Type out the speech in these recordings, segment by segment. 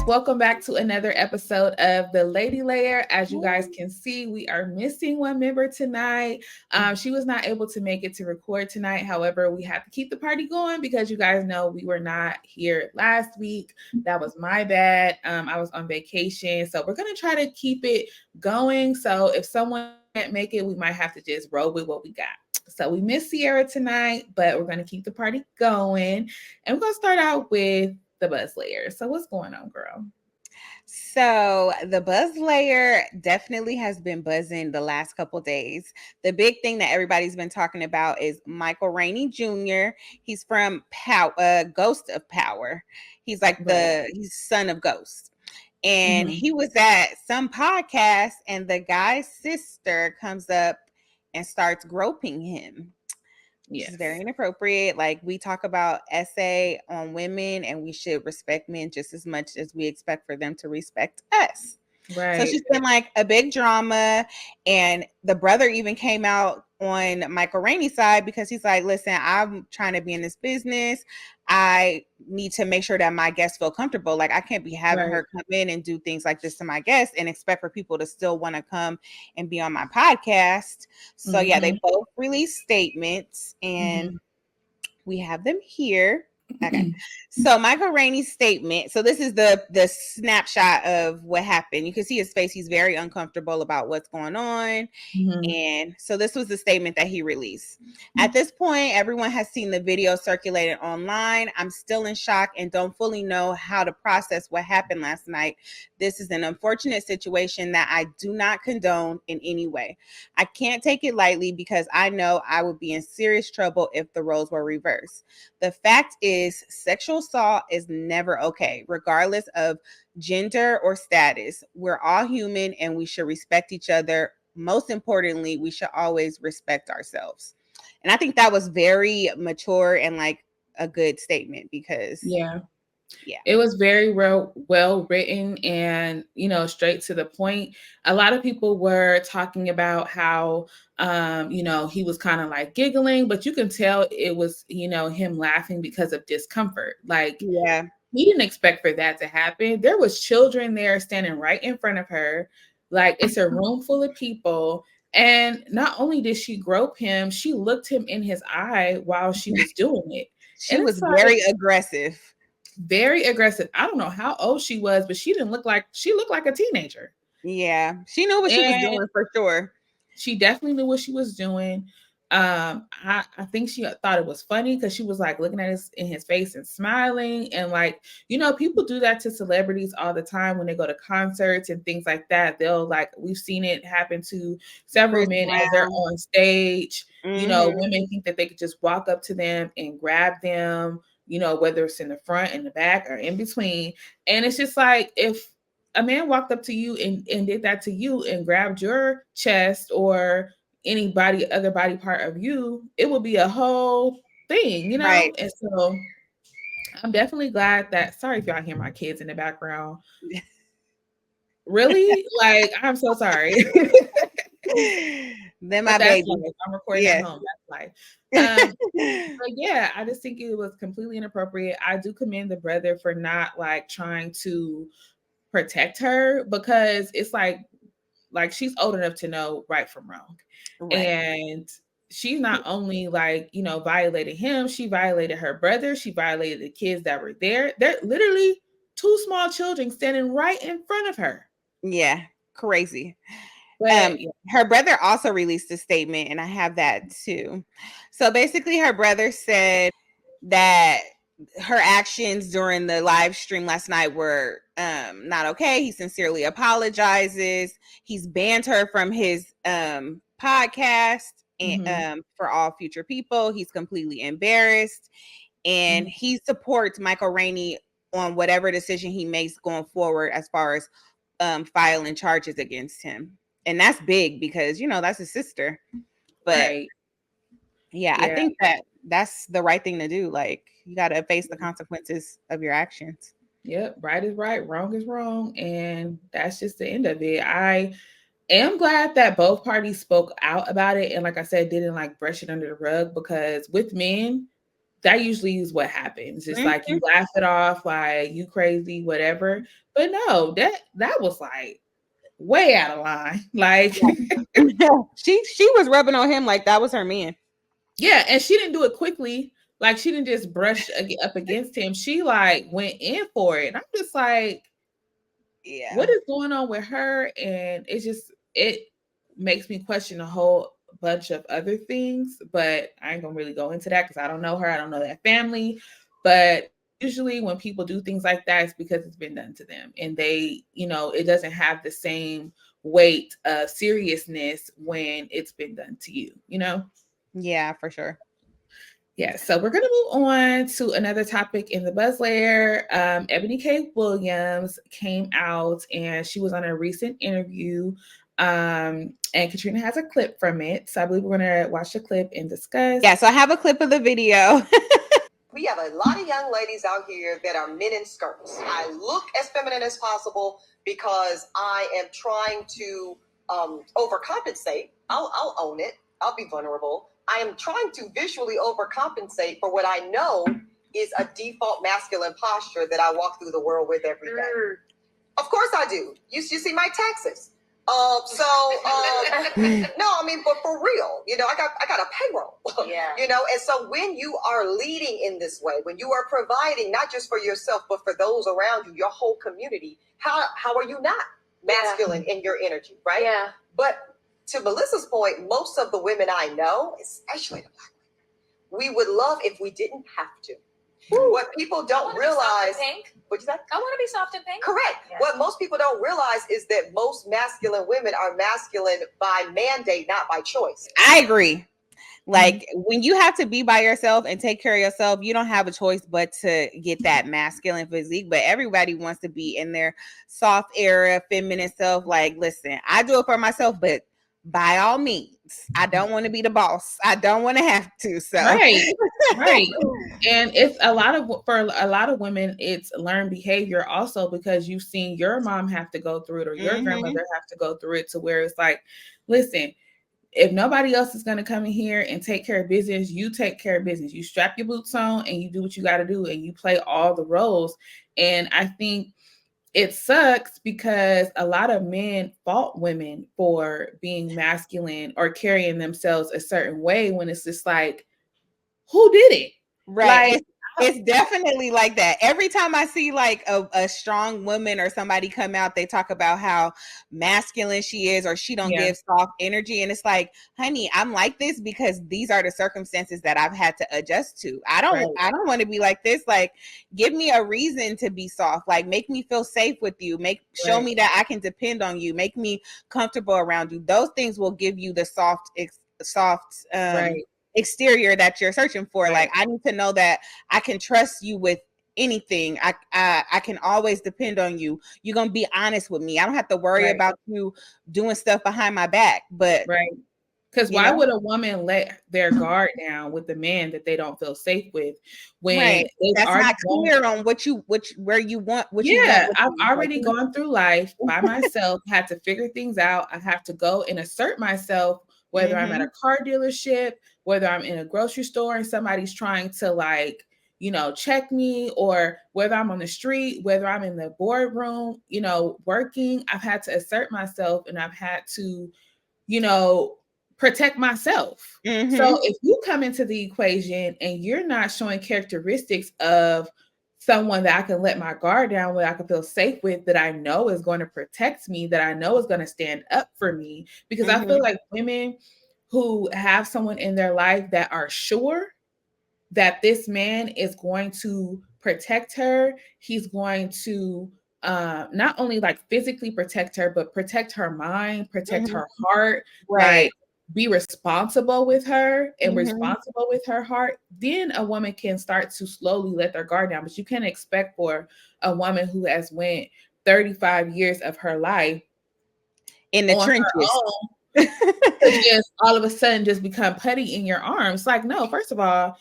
Welcome back to another episode of The Lady Layer. As you guys can see, we are missing one member tonight. She was not able to make it to record tonight. However, we had to keep the party going because you guys know we were not here last week. That was my bad. I was on vacation. So we're going to try to keep it going. So if someone can't make it, we might have to just roll with what we got. So we miss Sierra tonight, but we're going to keep the party going. And we're going to start out with the buzz layer. So what's going on, girl? So the buzz layer definitely has been buzzing the last couple days. The big thing that everybody's been talking about is Michael Rainey Jr. He's from Ghost of Power. He's like he's son of Ghost. And he was at some podcast and the guy's sister comes up and starts groping him. Yes. It's very inappropriate. Like, we talk about essay on women and we should respect men just as much as we expect for them to respect us. Right. So she's been like a big drama. And the brother even came out on Michael Rainey's side because he's like, listen, I'm trying to be in this business. I need to make sure that my guests feel comfortable. Like, I can't be having her come in and do things like this to my guests and expect for people to still want to come and be on my podcast. So yeah, they both released statements and we have them here. Okay. So Michael Rainey's statement. So this is the snapshot of what happened. You can see his face. He's very uncomfortable about what's going on. And so this was the statement that he released. At this point, everyone has seen the video circulated online. I'm still in shock and don't fully know how to process what happened last night. This is an unfortunate situation that I do not condone in any way. I can't take it lightly because I know I would be in serious trouble if the roles were reversed. The fact is, sexual assault is never okay, regardless of gender or status. We're all human and we should respect each other. Most importantly, we should always respect ourselves. And I think that was very mature and like a good statement because it was very well written and, straight to the point. A lot of people were talking about how, he was kind of like giggling, but you can tell it was, him laughing because of discomfort. Like, he didn't expect for that to happen. There was children there standing right in front of her. Like, it's a room full of people. And not only did she grope him, she looked him in his eye while she was doing it. She was very aggressive. Very aggressive. I don't know how old she was, but she looked like a teenager. Yeah. She knew what she was doing for sure. She definitely knew what she was doing. I think she thought it was funny because she was like looking at in his face and smiling. And like, people do that to celebrities all the time when they go to concerts and things like that. They'll we've seen it happen to several men as they're on stage. Women think that they could just walk up to them and grab them, whether it's in the front, in the back, or in between. And it's just like, if a man walked up to you and did that to you and grabbed your chest or other body part of you, it would be a whole thing, Right. And so I'm definitely glad that, sorry if y'all hear my kids in the background. Really? Like, I'm so sorry. Then my baby. Life. I'm recording at home. That's life. But yeah, I just think it was completely inappropriate. I do commend the brother for not trying to protect her because it's like she's old enough to know right from wrong. Right. And she's not only violated him, she violated her brother, she violated the kids that were there. They're literally two small children standing right in front of her. Yeah, crazy. Her brother also released a statement, and I have that too. So basically, her brother said that her actions during the live stream last night were not okay. He sincerely apologizes. He's banned her from his podcast and for all future people. He's completely embarrassed, and he supports Michael Rainey on whatever decision he makes going forward as far as filing charges against him. And that's big because, that's his sister. But yeah, I think that's the right thing to do. Like, you got to face the consequences of your actions. Yep. Right is right. Wrong is wrong. And that's just the end of it. I am glad that both parties spoke out about it. And like I said, didn't brush it under the rug, because with men, that usually is what happens. It's like you Mhm. laugh it off, like you crazy, whatever. But no, that was like way out of line. Like, She was rubbing on him like that was her man. yeah, and she didn't do it quickly. Like she didn't just brush up against him. She like went in for it. And I'm just like, Yeah. what is going on with her? And it makes me question a whole bunch of other things, but I ain't gonna really go into that because I don't know her. I don't know that family. But usually when people do things like that, it's because it's been done to them. And they, it doesn't have the same weight of seriousness when it's been done to you. Yeah, for sure. Yeah, so we're going to move on to another topic in the buzz layer. Ebony K. Williams came out and she was on a recent interview. And Katrina has a clip from it. So I believe we're going to watch the clip and discuss. Yeah, so I have a clip of the video. We have a lot of young ladies out here that are men in skirts. I look as feminine as possible because I am trying to overcompensate. I'll own it. I'll be vulnerable. I am trying to visually overcompensate for what I know is a default masculine posture that I walk through the world with every day. Of course I do. You see my taxes. No, I mean, but for real, I got a payroll. Yeah. And so when you are leading in this way, when you are providing not just for yourself but for those around you, your whole community, how are you not masculine in your energy, right? Yeah. But to Melissa's point, most of the women I know, especially the Black women, we would love if we didn't have to. Woo. What people don't realize. What'd you say? I want to be soft and pink. Correct. Yeah. What most people don't realize is that most masculine women are masculine by mandate, not by choice. I agree. Like when you have to be by yourself and take care of yourself, you don't have a choice but to get that masculine physique. But everybody wants to be in their soft era, feminine self. Like, listen, I do it for myself, but by all means, I don't want to be the boss. I don't want to have to. So right. And it's for a lot of women, it's learned behavior also because you've seen your mom have to go through it or your grandmother have to go through it to where it's like, listen, if nobody else is going to come in here and take care of business, you take care of business. You strap your boots on and you do what you got to do and you play all the roles. And I think it sucks because a lot of men fault women for being masculine or carrying themselves a certain way when it's just like, who did it? Right. Like, it's definitely like that. Every time I see like a strong woman or somebody come out, they talk about how masculine she is or she don't give soft energy. And it's like, honey, I'm like this because these are the circumstances that I've had to adjust to. I don't want to be like this. Like, give me a reason to be soft. Like, make me feel safe with you. Show me that I can depend on you. Make me comfortable around you. Those things will give you the soft exterior that you're searching for. Right. Like, I need to know that I can trust you with anything. I can always depend on you. You're gonna be honest with me. I don't have to worry about you doing stuff behind my back. But because why would a woman let their guard down with the man that they don't feel safe with when that's not clear on where you want what you want? I've already gone through life by myself, had to figure things out. I have to go and assert myself, whether I'm at a car dealership, whether I'm in a grocery store and somebody's trying to like, check me, or whether I'm on the street, whether I'm in the boardroom, working, I've had to assert myself and I've had to, protect myself. So if you come into the equation and you're not showing characteristics of someone that I can let my guard down, where I can feel safe with, that I know is going to protect me, that I know is going to stand up for me, because I feel like women who have someone in their life that are sure that this man is going to protect her, he's going to not only like physically protect her, but protect her mind, protect her heart, like be responsible with her and responsible with her heart, then a woman can start to slowly let their guard down. But you can't expect for a woman who has went 35 years of her life in the trenches to just all of a sudden just become putty in your arms. Like, no, first of all,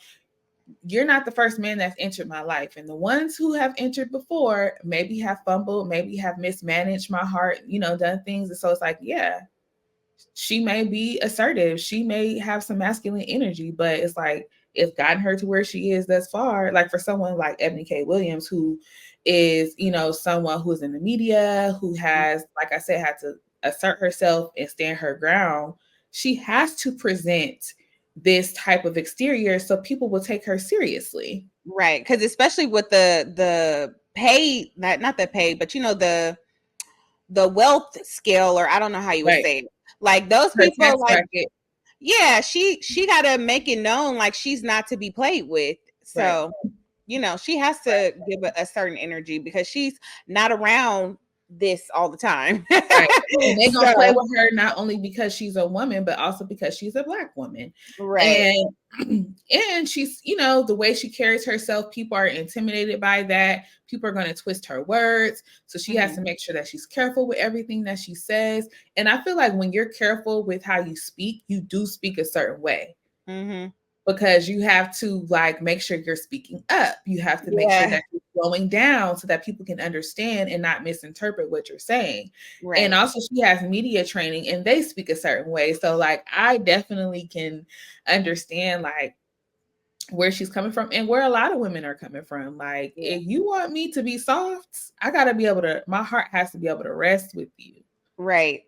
you're not the first man that's entered my life. And the ones who have entered before maybe have fumbled, maybe have mismanaged my heart, done things. And so it's like, she may be assertive. She may have some masculine energy, but it's like, it's gotten her to where she is thus far. Like for someone like Ebony K. Williams, who is, you know, someone who's in the media, who has, like I said, had to assert herself and stand her ground, she has to present this type of exterior so people will take her seriously. Right. Because especially with the pay, not the pay, but you know, the wealth scale, or I don't know how you would say it. Like those Her people, tax like, bracket. yeah, she gotta make it known like she's not to be played with. So, you know, she has to give a certain energy because she's not around this all the time. Right. And they're gonna play So, with her not only because she's a woman, but also because she's a Black woman. right. And she's, you know, the way she carries herself, people are intimidated by that. People are going to twist her words. So she has to make sure that she's careful with everything that she says. And I feel like when you're careful with how you speak, you do speak a certain way. Because you have to like make sure you're speaking up. You have to make sure that you're slowing down so that people can understand and not misinterpret what you're saying. Right. And also she has media training and they speak a certain way. So like I definitely can understand like where she's coming from and where a lot of women are coming from. Like if you want me to be soft, I gotta be able to, my heart has to be able to rest with you. Right.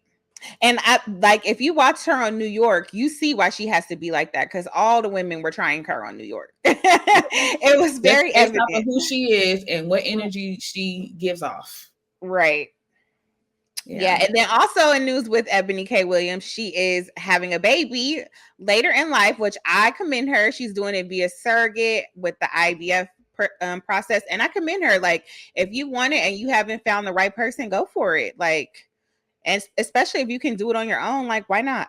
And I like if you watch her on New York, you see why she has to be like that because all the women were trying her on New York. It was very evident of who she is and what energy she gives off. Right. Yeah. And then also in news with Ebony K. Williams, she is having a baby later in life, which I commend her. She's doing it via surrogate with the IVF process, and I commend her. Like, if you want it and you haven't found the right person, go for it. Like. And especially if you can do it on your own, like, why not?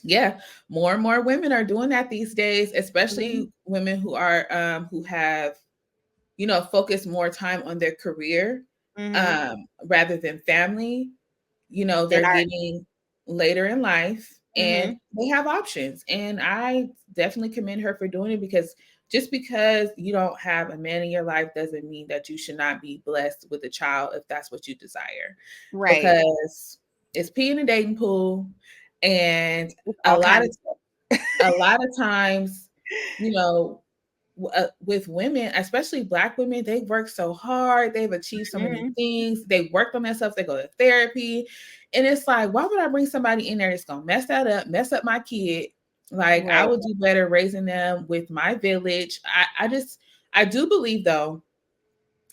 Yeah, more and more women are doing that these days, especially women who are who have, you know, focused more time on their career rather than family. You know, they're getting later in life and they have options. And I definitely commend her for doing it because just because you don't have a man in your life doesn't mean that you should not be blessed with a child if that's what you desire. Right. Because it's pee in a dating pool. And a lot of times, you know, with women, especially Black women, they work so hard. They've achieved so many things. They worked on themselves. They go to therapy. And it's like, why would I bring somebody in there that's going to mess that up, mess up my kid? Like, I would do better raising them with my village. I do believe, though,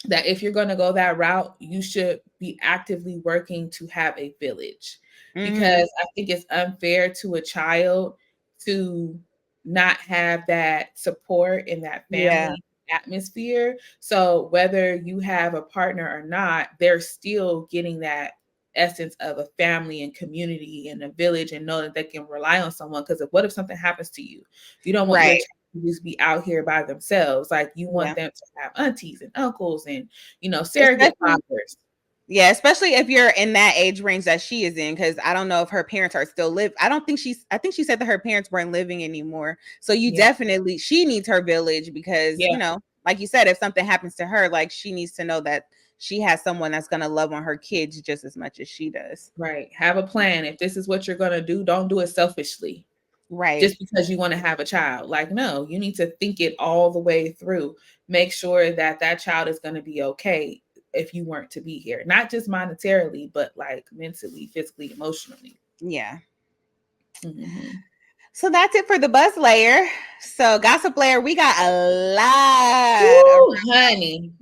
that if you're going to go that route, you should be actively working to have a village. Because I think it's unfair to a child to not have that support in that family atmosphere. So whether you have a partner or not, they're still getting that essence of a family and community and a village and know that they can rely on someone. Because what if something happens to you? You don't want your child to just be out here by themselves. Like you want them to have aunties and uncles and, you know, surrogate fathers. Yeah, especially if you're in that age range that she is in, because I don't know if her parents are still live. I think she said that her parents weren't living anymore. So you definitely, she needs her village because, you know, like you said, if something happens to her, like she needs to know that she has someone that's going to love on her kids just as much as she does. Right. Have a plan. If this is what you're going to do, don't do it selfishly. Right. Just because you want to have a child. Like, no, you need to think it all the way through. Make sure that that child is going to be okay if you weren't to be here, not just monetarily, but like mentally, physically, emotionally. Yeah. So that's it for the buzz layer. So gossip layer, we got a lot. Ooh, honey.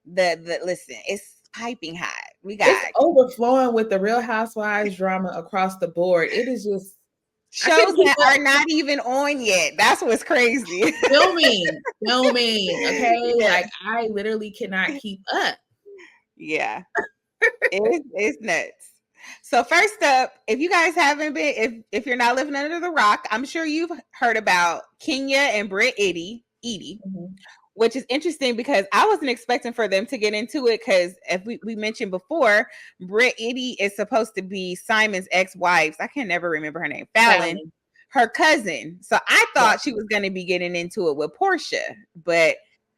Listen, it's piping hot. It's overflowing with the Real Housewives drama across the board. It is just shows that are not even on yet. That's what's crazy. Filming. Okay. Yeah. Like I literally cannot keep up. Yeah. It's nuts. So first up, if you guys haven't been, if you're not living under the rock, I'm sure you've heard about Kenya and Britt Eady, which is interesting because I wasn't expecting for them to get into it because if we mentioned before, Britt Eady is supposed to be Simon's ex-wife. I can never remember her name. Fallon, her cousin. So I thought she was going to be getting into it with Portia, but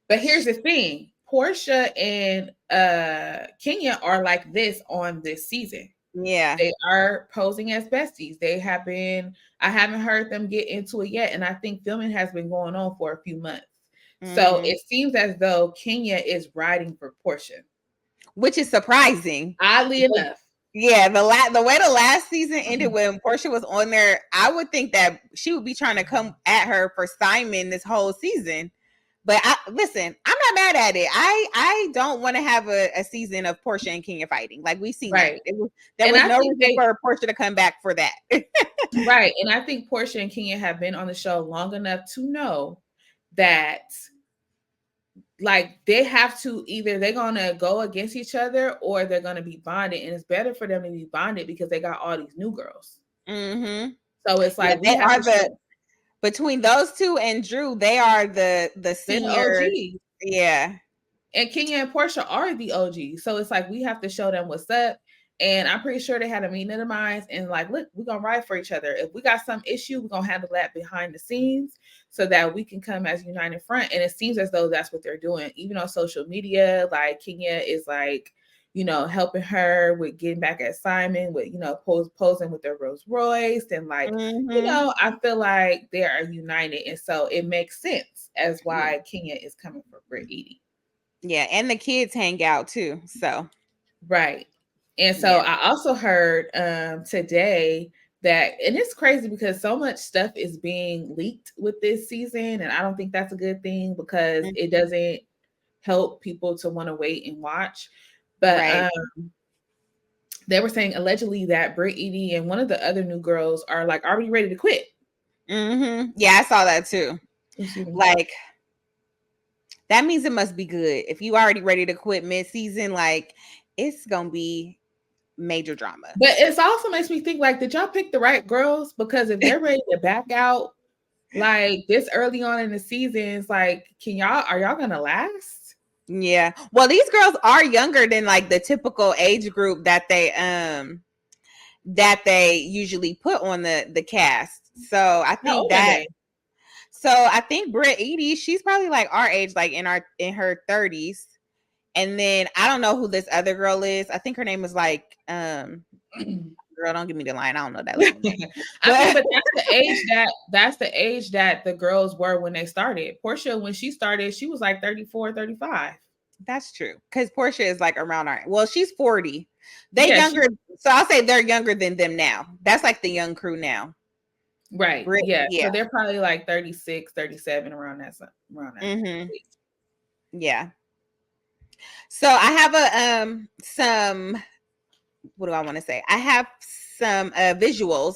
here's the thing. Portia and Kenya are like this on this season. Yeah. They are posing as besties. They have been, I haven't heard them get into it yet. And I think filming has been going on for a few months. So Mhm. it seems as though Kenya is riding for Portia. Which is surprising. Oddly enough. Yeah, the way the last season ended when Portia was on there, I would think that she would be trying to come at her for Simon this whole season. But listen, I'm not mad at it. I don't want to have a season of Portia and Kenya fighting. Like we've seen Right. that. There And was I no think reason for Portia to come back for that. right. And I think Portia and Kenya have been on the show long enough to know that like they have to either they're gonna go against each other or they're gonna be bonded. And it's better for them to be bonded because they got all these new girls. Mm-hmm. So it's like they we have are to the between those two and Drew, they are the senior. OG. Yeah. And Kenya and Portia are the OG. So it's like we have to show them what's up. And I'm pretty sure they had a meeting of the minds and like, look, we're gonna ride for each other. If we got some issue, we're gonna handle that behind the scenes so that we can come as a united front. And it seems as though that's what they're doing. Even on social media, like Kenya is like, you know, helping her with getting back at Simon, with, you know, posing with their Rolls Royce. And like, you know, I feel like they are united. And so it makes sense as why Kenya is coming for Britt Eady. Yeah, and the kids hang out too. So right. And so I also heard today that, and it's crazy because so much stuff is being leaked with this season, and I don't think that's a good thing because it doesn't help people to want to wait and watch. But they were saying allegedly that Britt Eady and one of the other new girls are like already ready to quit. Mm-hmm. Yeah, I saw that too. Like that means it must be good. If you already ready to quit mid-season, like it's gonna be major drama. But it also makes me think like, did y'all pick the right girls? Because if they're ready to back out like this early on in the season, it's like, are y'all gonna last? Yeah. Well, these girls are younger than like the typical age group that they usually put on the cast. So I think I think Britt Eady, she's probably like our age, like in her 30s. And then I don't know who this other girl is. I think her name is like girl, don't give me the line. I don't know that lady name. I mean, but that's the age that the girls were when they started. Portia, when she started, she was like 34, 35. That's true. Because Portia is like around our, well, she's 40. They younger. So I'll say they're younger than them now. That's like the young crew now. Right. Yeah. So they're probably like 36, 37 around that. Mm-hmm. Yeah. So I have some, what do I want to say? I have some visuals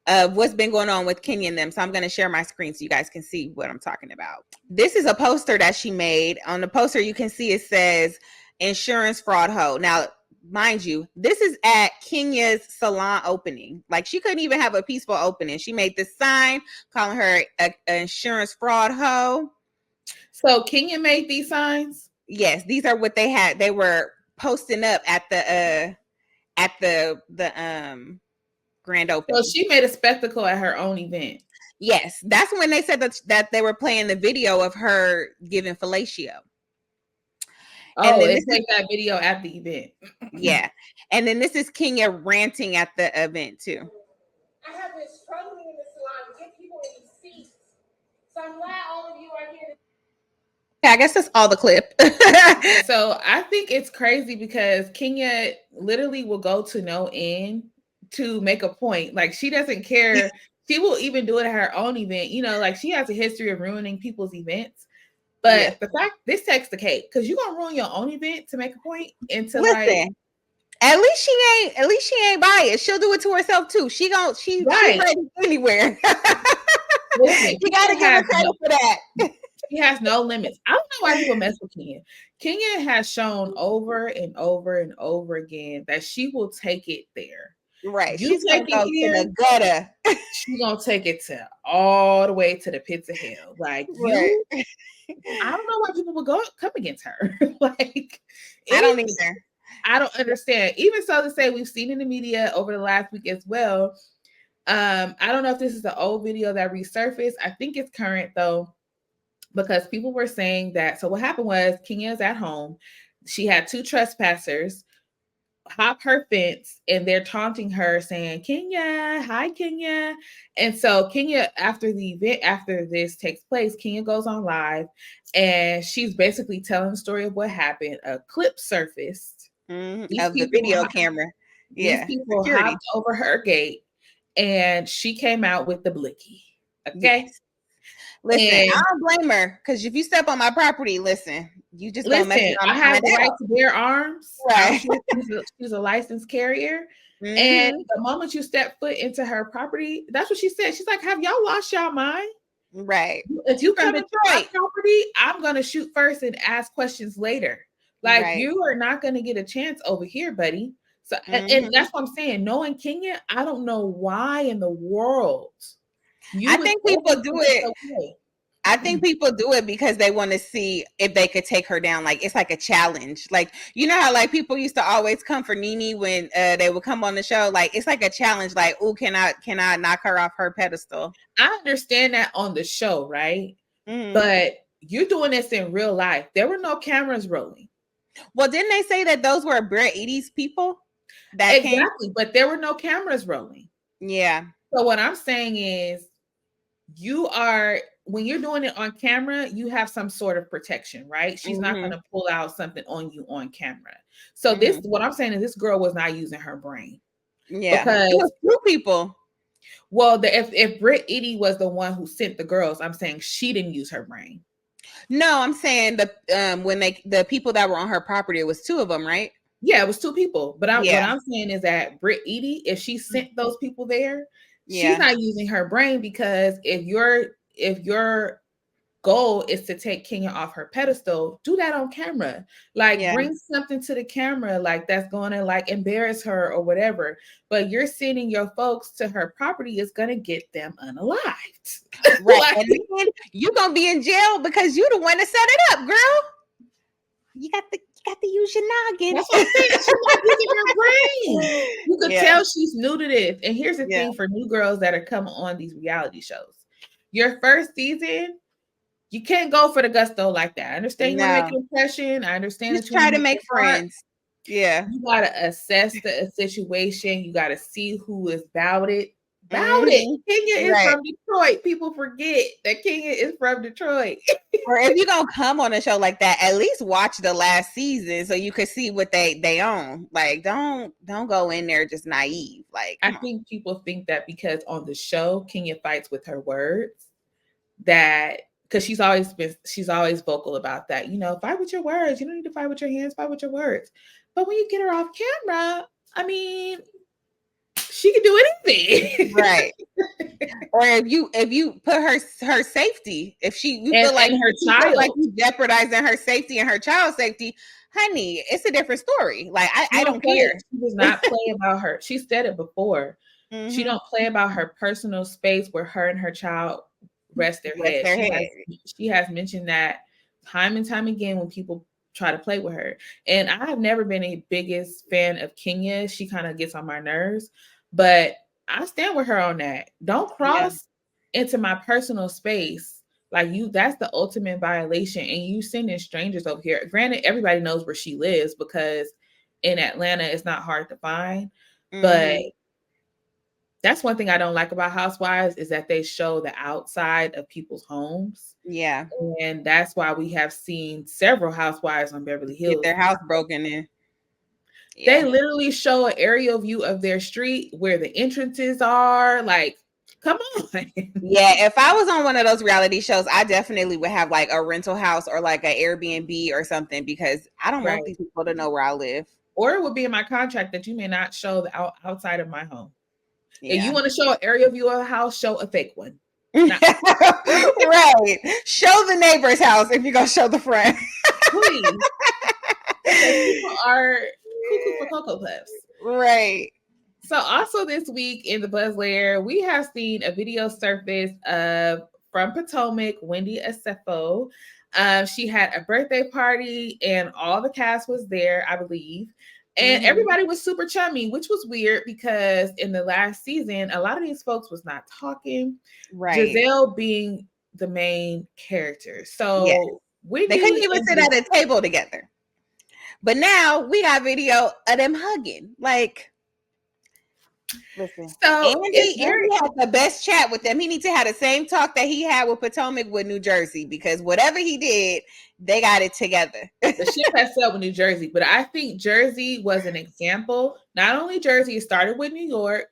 of what's been going on with Kenya and them. So I'm going to share my screen so you guys can see what I'm talking about. This is a poster that she made. On the poster, you can see it says insurance fraud hoe. Now, mind you, this is at Kenya's salon opening. Like she couldn't even have a peaceful opening. She made this sign calling her an insurance fraud hoe. So Kenya made these signs? Yes, these are what they had. They were posting up at the grand opening. So she made a spectacle at her own event. Yes, that's when they said that they were playing the video of her giving fellatio. Oh, they played that video at the event. Yeah. And then this is Kenya ranting at the event too. I have been struggling in the salon to get people in these seats. So I'm glad all of you are here. Yeah, I guess that's all the clip. So I think it's crazy because Kenya literally will go to no end to make a point. Like she doesn't care. She will even do it at her own event. You know, like she has a history of ruining people's events. But the fact this takes the cake because you're gonna ruin your own event to make a point and to like. At least she ain't biased. She'll do it to herself too. She's ready anywhere. Listen, you gotta give her credit for that. She has no limits. I don't know why people mess with Kenya. Kenya has shown over and over and over again that she will take it there. Right. She's gonna go to the gutter. She's gonna take it to all the way to the pits of hell. Like you, I don't know why people would come against her. Like I don't either. I don't understand. Even so to say, we've seen in the media over the last week as well. I don't know if this is an old video that resurfaced. I think it's current though, because people were saying that. So what happened was Kenya's at home. She had two trespassers hop her fence, and they're taunting her saying, Kenya, hi Kenya. And so Kenya, after the event, after this takes place, Kenya goes on live and she's basically telling the story of what happened. A clip surfaced. These Of the people video camera. these Yeah. people Security. hopped over her gate and she came out with the blicky. Okay. Yes. Listen, And I don't blame her, because if you step on my property, listen, you just gonna mess listen, around I and have find the right out. to bear arms. I'm Right. sure she's a licensed carrier. And the moment you step foot into her property, that's what she said. She's like, have y'all lost y'all mind? Right. If you From come into my Detroit. property, I'm going to shoot first and ask questions later. Like, Right. you are not going to get a chance over here, buddy. So, and that's what I'm saying. Knowing Kenya, I don't know why in the world you I would think people do it. away. I think people do it because they want to see if they could take her down. Like, it's like a challenge. Like, you know how like people used to always come for Nene when they would come on the show. Like, it's like a challenge. Like, oh, can I knock her off her pedestal? I understand that on the show, right? But you're doing this in real life. There were no cameras rolling. Well, didn't they say that those were Britt Eady's people that exactly, but there were no cameras rolling. Yeah. So what I'm saying is, when you're doing it on camera, you have some sort of protection, right? She's not going to pull out something on you on camera. So what I'm saying is, this girl was not using her brain. Yeah, because it was two people. Well, if Britt Eady was the one who sent the girls, I'm saying she didn't use her brain. No, I'm saying the people that were on her property, it was two of them, right? Yeah, it was two people. But what I'm saying is that Britt Eady, if she sent those people there, she's not using her brain, because if your goal is to take Kenya off her pedestal, do that on camera. Like, bring something to the camera, like that's going to like embarrass her or whatever. But you're sending your folks to her property is going to get them unalived. Right. Like, and then you're going to be in jail because you're the one that set it up, girl. You got to use your noggin. That's what I'm saying. She's not using her brain. You could tell she's new to this. And here's the thing for new girls that are coming on these reality shows. Your first season, you can't go for the gusto like that. I understand you want to make an impression. I understand just try to make friends. Yeah. You got to assess the situation. You got to see who is about it. Kenya is from Detroit. People forget that Kenya is from Detroit. Or if you're gonna come on a show like that, at least watch the last season so you can see what they own. Like, don't go in there just naive. Like, I think people think that because on the show Kenya fights with her words, that because she's always vocal about that. You know, fight with your words. You don't need to fight with your hands. Fight with your words. But when you get her off camera, I mean, she can do anything, right? Or if you put her safety, if you feel like her child, like you jeopardizing her safety and her child's safety, honey, it's a different story. Like, I don't care. She does not play about her. She said it before. She don't play about her personal space where her and her child rest their head. She has mentioned that time and time again when people try to play with her. And I have never been a biggest fan of Kenya. She kind of gets on my nerves, but I stand with her on that. Don't cross into my personal space. Like, that's the ultimate violation. And you sending strangers over here. Granted, everybody knows where she lives because in Atlanta, it's not hard to find. But that's one thing I don't like about Housewives, is that they show the outside of people's homes. Yeah. And that's why we have seen several housewives on Beverly Hills get their house broken in. They literally show an aerial view of their street where the entrances are. Like, come on. Yeah, if I was on one of those reality shows, I definitely would have like a rental house or like an Airbnb or something, because I don't want these people to know where I live. Or it would be in my contract that you may not show the outside of my home. If you want to show an aerial view of a house, show a fake one. Right. Show the neighbor's house if you're going to show the front. Please. People are cuckoo for Cocoa Puffs. Right. So also this week in the Buzz Layer, we have seen a video surface from Potomac, Wendy Osefo. She had a birthday party and all the cast was there, I believe. And everybody was super chummy, which was weird because in the last season, a lot of these folks was not talking. Right. Gizelle being the main character. So Wendy, they couldn't even sit at a table together. But now we got video of them hugging. Like, listen, So Andy had the best chat with them. He needs to have the same talk that he had with Potomac with New Jersey, because whatever he did, they got it together. The ship has sailed with New Jersey, but I think Jersey was an example. Not only Jersey, it started with New York.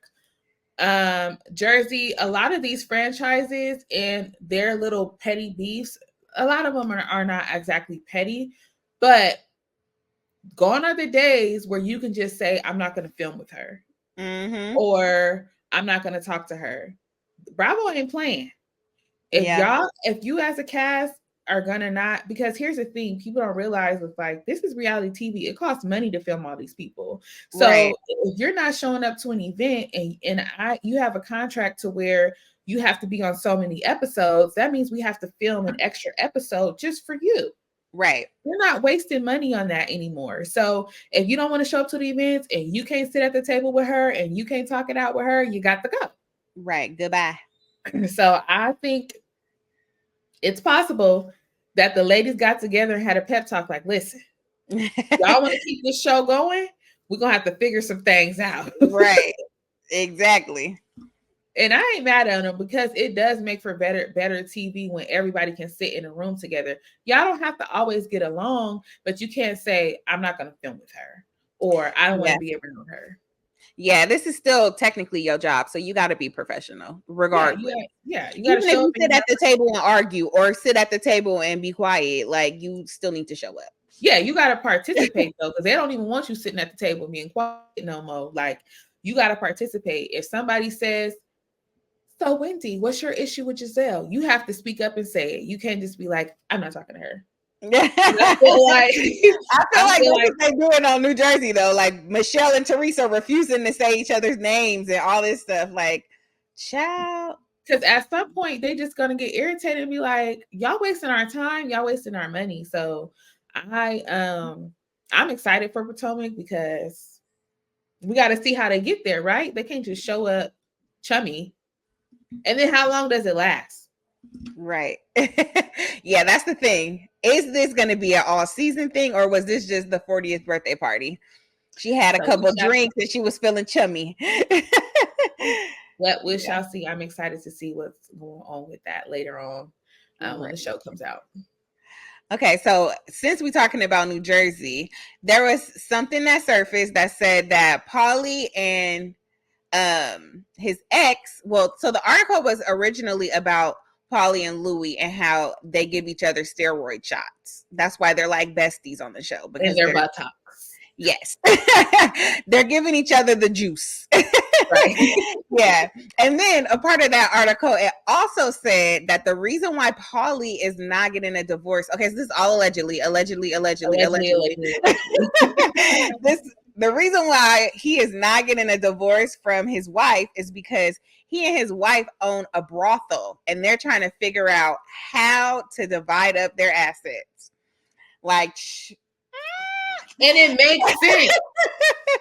Jersey, a lot of these franchises and their little petty beefs, a lot of them are not exactly petty, but gone are the days where you can just say, I'm not going to film with her. Mm-hmm. Or I'm not going to talk to her. Bravo ain't playing. If you as a cast are gonna not, because here's the thing, people don't realize, it's like, this is reality TV. It costs money to film all these people. So if you're not showing up to an event and you have a contract to where you have to be on so many episodes, that means we have to film an extra episode just for you. Right. You're not wasting money on that anymore. So if you don't want to show up to the events and you can't sit at the table with her and you can't talk it out with her, you got to go. Right. Goodbye. So I think it's possible that the ladies got together and had a pep talk like, listen, y'all want to keep this show going? We're going to have to figure some things out. Right. Exactly. And I ain't mad at them, because it does make for better TV when everybody can sit in a room together. Y'all don't have to always get along, but you can't say, I'm not going to film with her, or I don't want to be around her. Yeah, this is still technically your job, so you got to be professional, regardless. Yeah, you got to show up. Even if you sit at the table and argue, or sit at the table and be quiet, like, you still need to show up. Yeah, you got to participate though, because they don't even want you sitting at the table being quiet no more. Like, you got to participate. If somebody says, so Wendy, what's your issue with Gizelle? You have to speak up and say it. You can't just be like, I'm not talking to her. I feel like what they doing on New Jersey though, like Michelle and Teresa refusing to say each other's names and all this stuff. Like, child, because at some point they just gonna get irritated and be like, y'all wasting our time, y'all wasting our money. So I'm excited for Potomac, because we got to see how they get there, right? They can't just show up chummy, and then how long does it last? Right. Yeah, that's the thing. Is this going to be an all-season thing, or was this just the 40th birthday party? She had a couple drinks and she was feeling chummy. We shall see. I'm excited to see what's going on with that later on when the show comes out. Okay, so since we're talking about New Jersey, there was something that surfaced that said that Paulie and his ex, so the article was originally about Paulie and Louis and how they give each other steroid shots. That's why they're like besties on the show, because they're buttocks. Yes. They're giving each other the juice. Right. Yeah. And then a part of that article, it also said that the reason why Paulie is not getting a divorce. Okay, so this is all allegedly. The reason why he is not getting a divorce from his wife is because he and his wife own a brothel, and they're trying to figure out how to divide up their assets. Like, and it makes sense.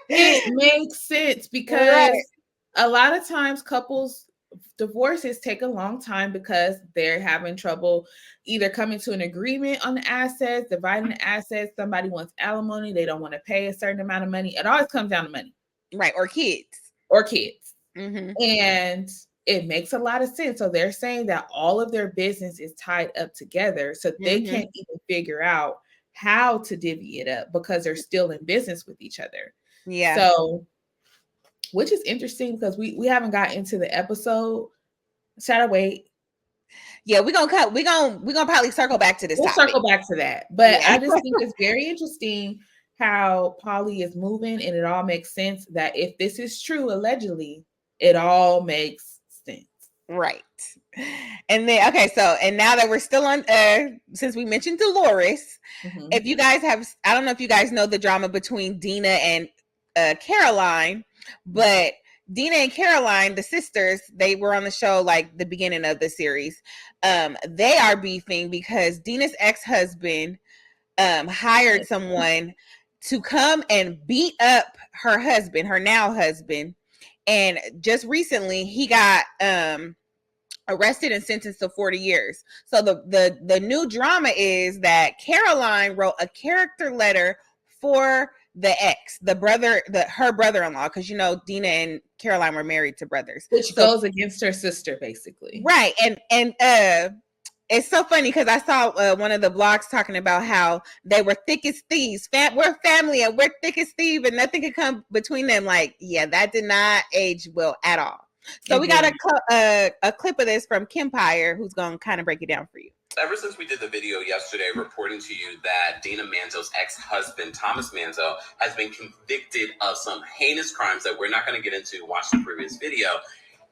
It makes sense, because a lot of times couples divorces take a long time because they're having trouble either coming to an agreement on the assets, dividing the assets. Somebody wants alimony. They don't want to pay a certain amount of money. It always comes down to money. Right. Or kids. Mm-hmm. And it makes a lot of sense. So they're saying that all of their business is tied up together. So they can't even figure out how to divvy it up, because they're still in business with each other. Yeah. So, which is interesting, because we haven't got into the episode. Should I wait? Yeah, we're gonna probably circle back to this. We'll circle back to that. But I just think it's very interesting how Paulie is moving, and it all makes sense that if this is true, allegedly, it all makes sense. Right. And then, okay, so, and now that we're still on, since we mentioned Delores, if you guys have, I don't know if you guys know the drama between Dina and Caroline, but Dina and Caroline, the sisters, they were on the show like the beginning of the series. They are beefing because Dina's ex-husband hired someone to come and beat up her husband, her now husband. And just recently he got arrested and sentenced to 40 years. So the new drama is that Caroline wrote a character letter for the ex, her brother-in-law, because you know Dina and Caroline were married to brothers, which goes against her sister, basically. Right, and it's so funny because I saw one of the blogs talking about how they were thick as thieves. We're family and we're thick as thieves, and nothing could come between them. Like, yeah, that did not age well at all. So we got a clip of this from Kempire, who's going to kind of break it down for you. Ever since we did the video yesterday reporting to you that Dina Manzo's ex-husband, Thomas Manzo, has been convicted of some heinous crimes that we're not going to get into, watch the previous video,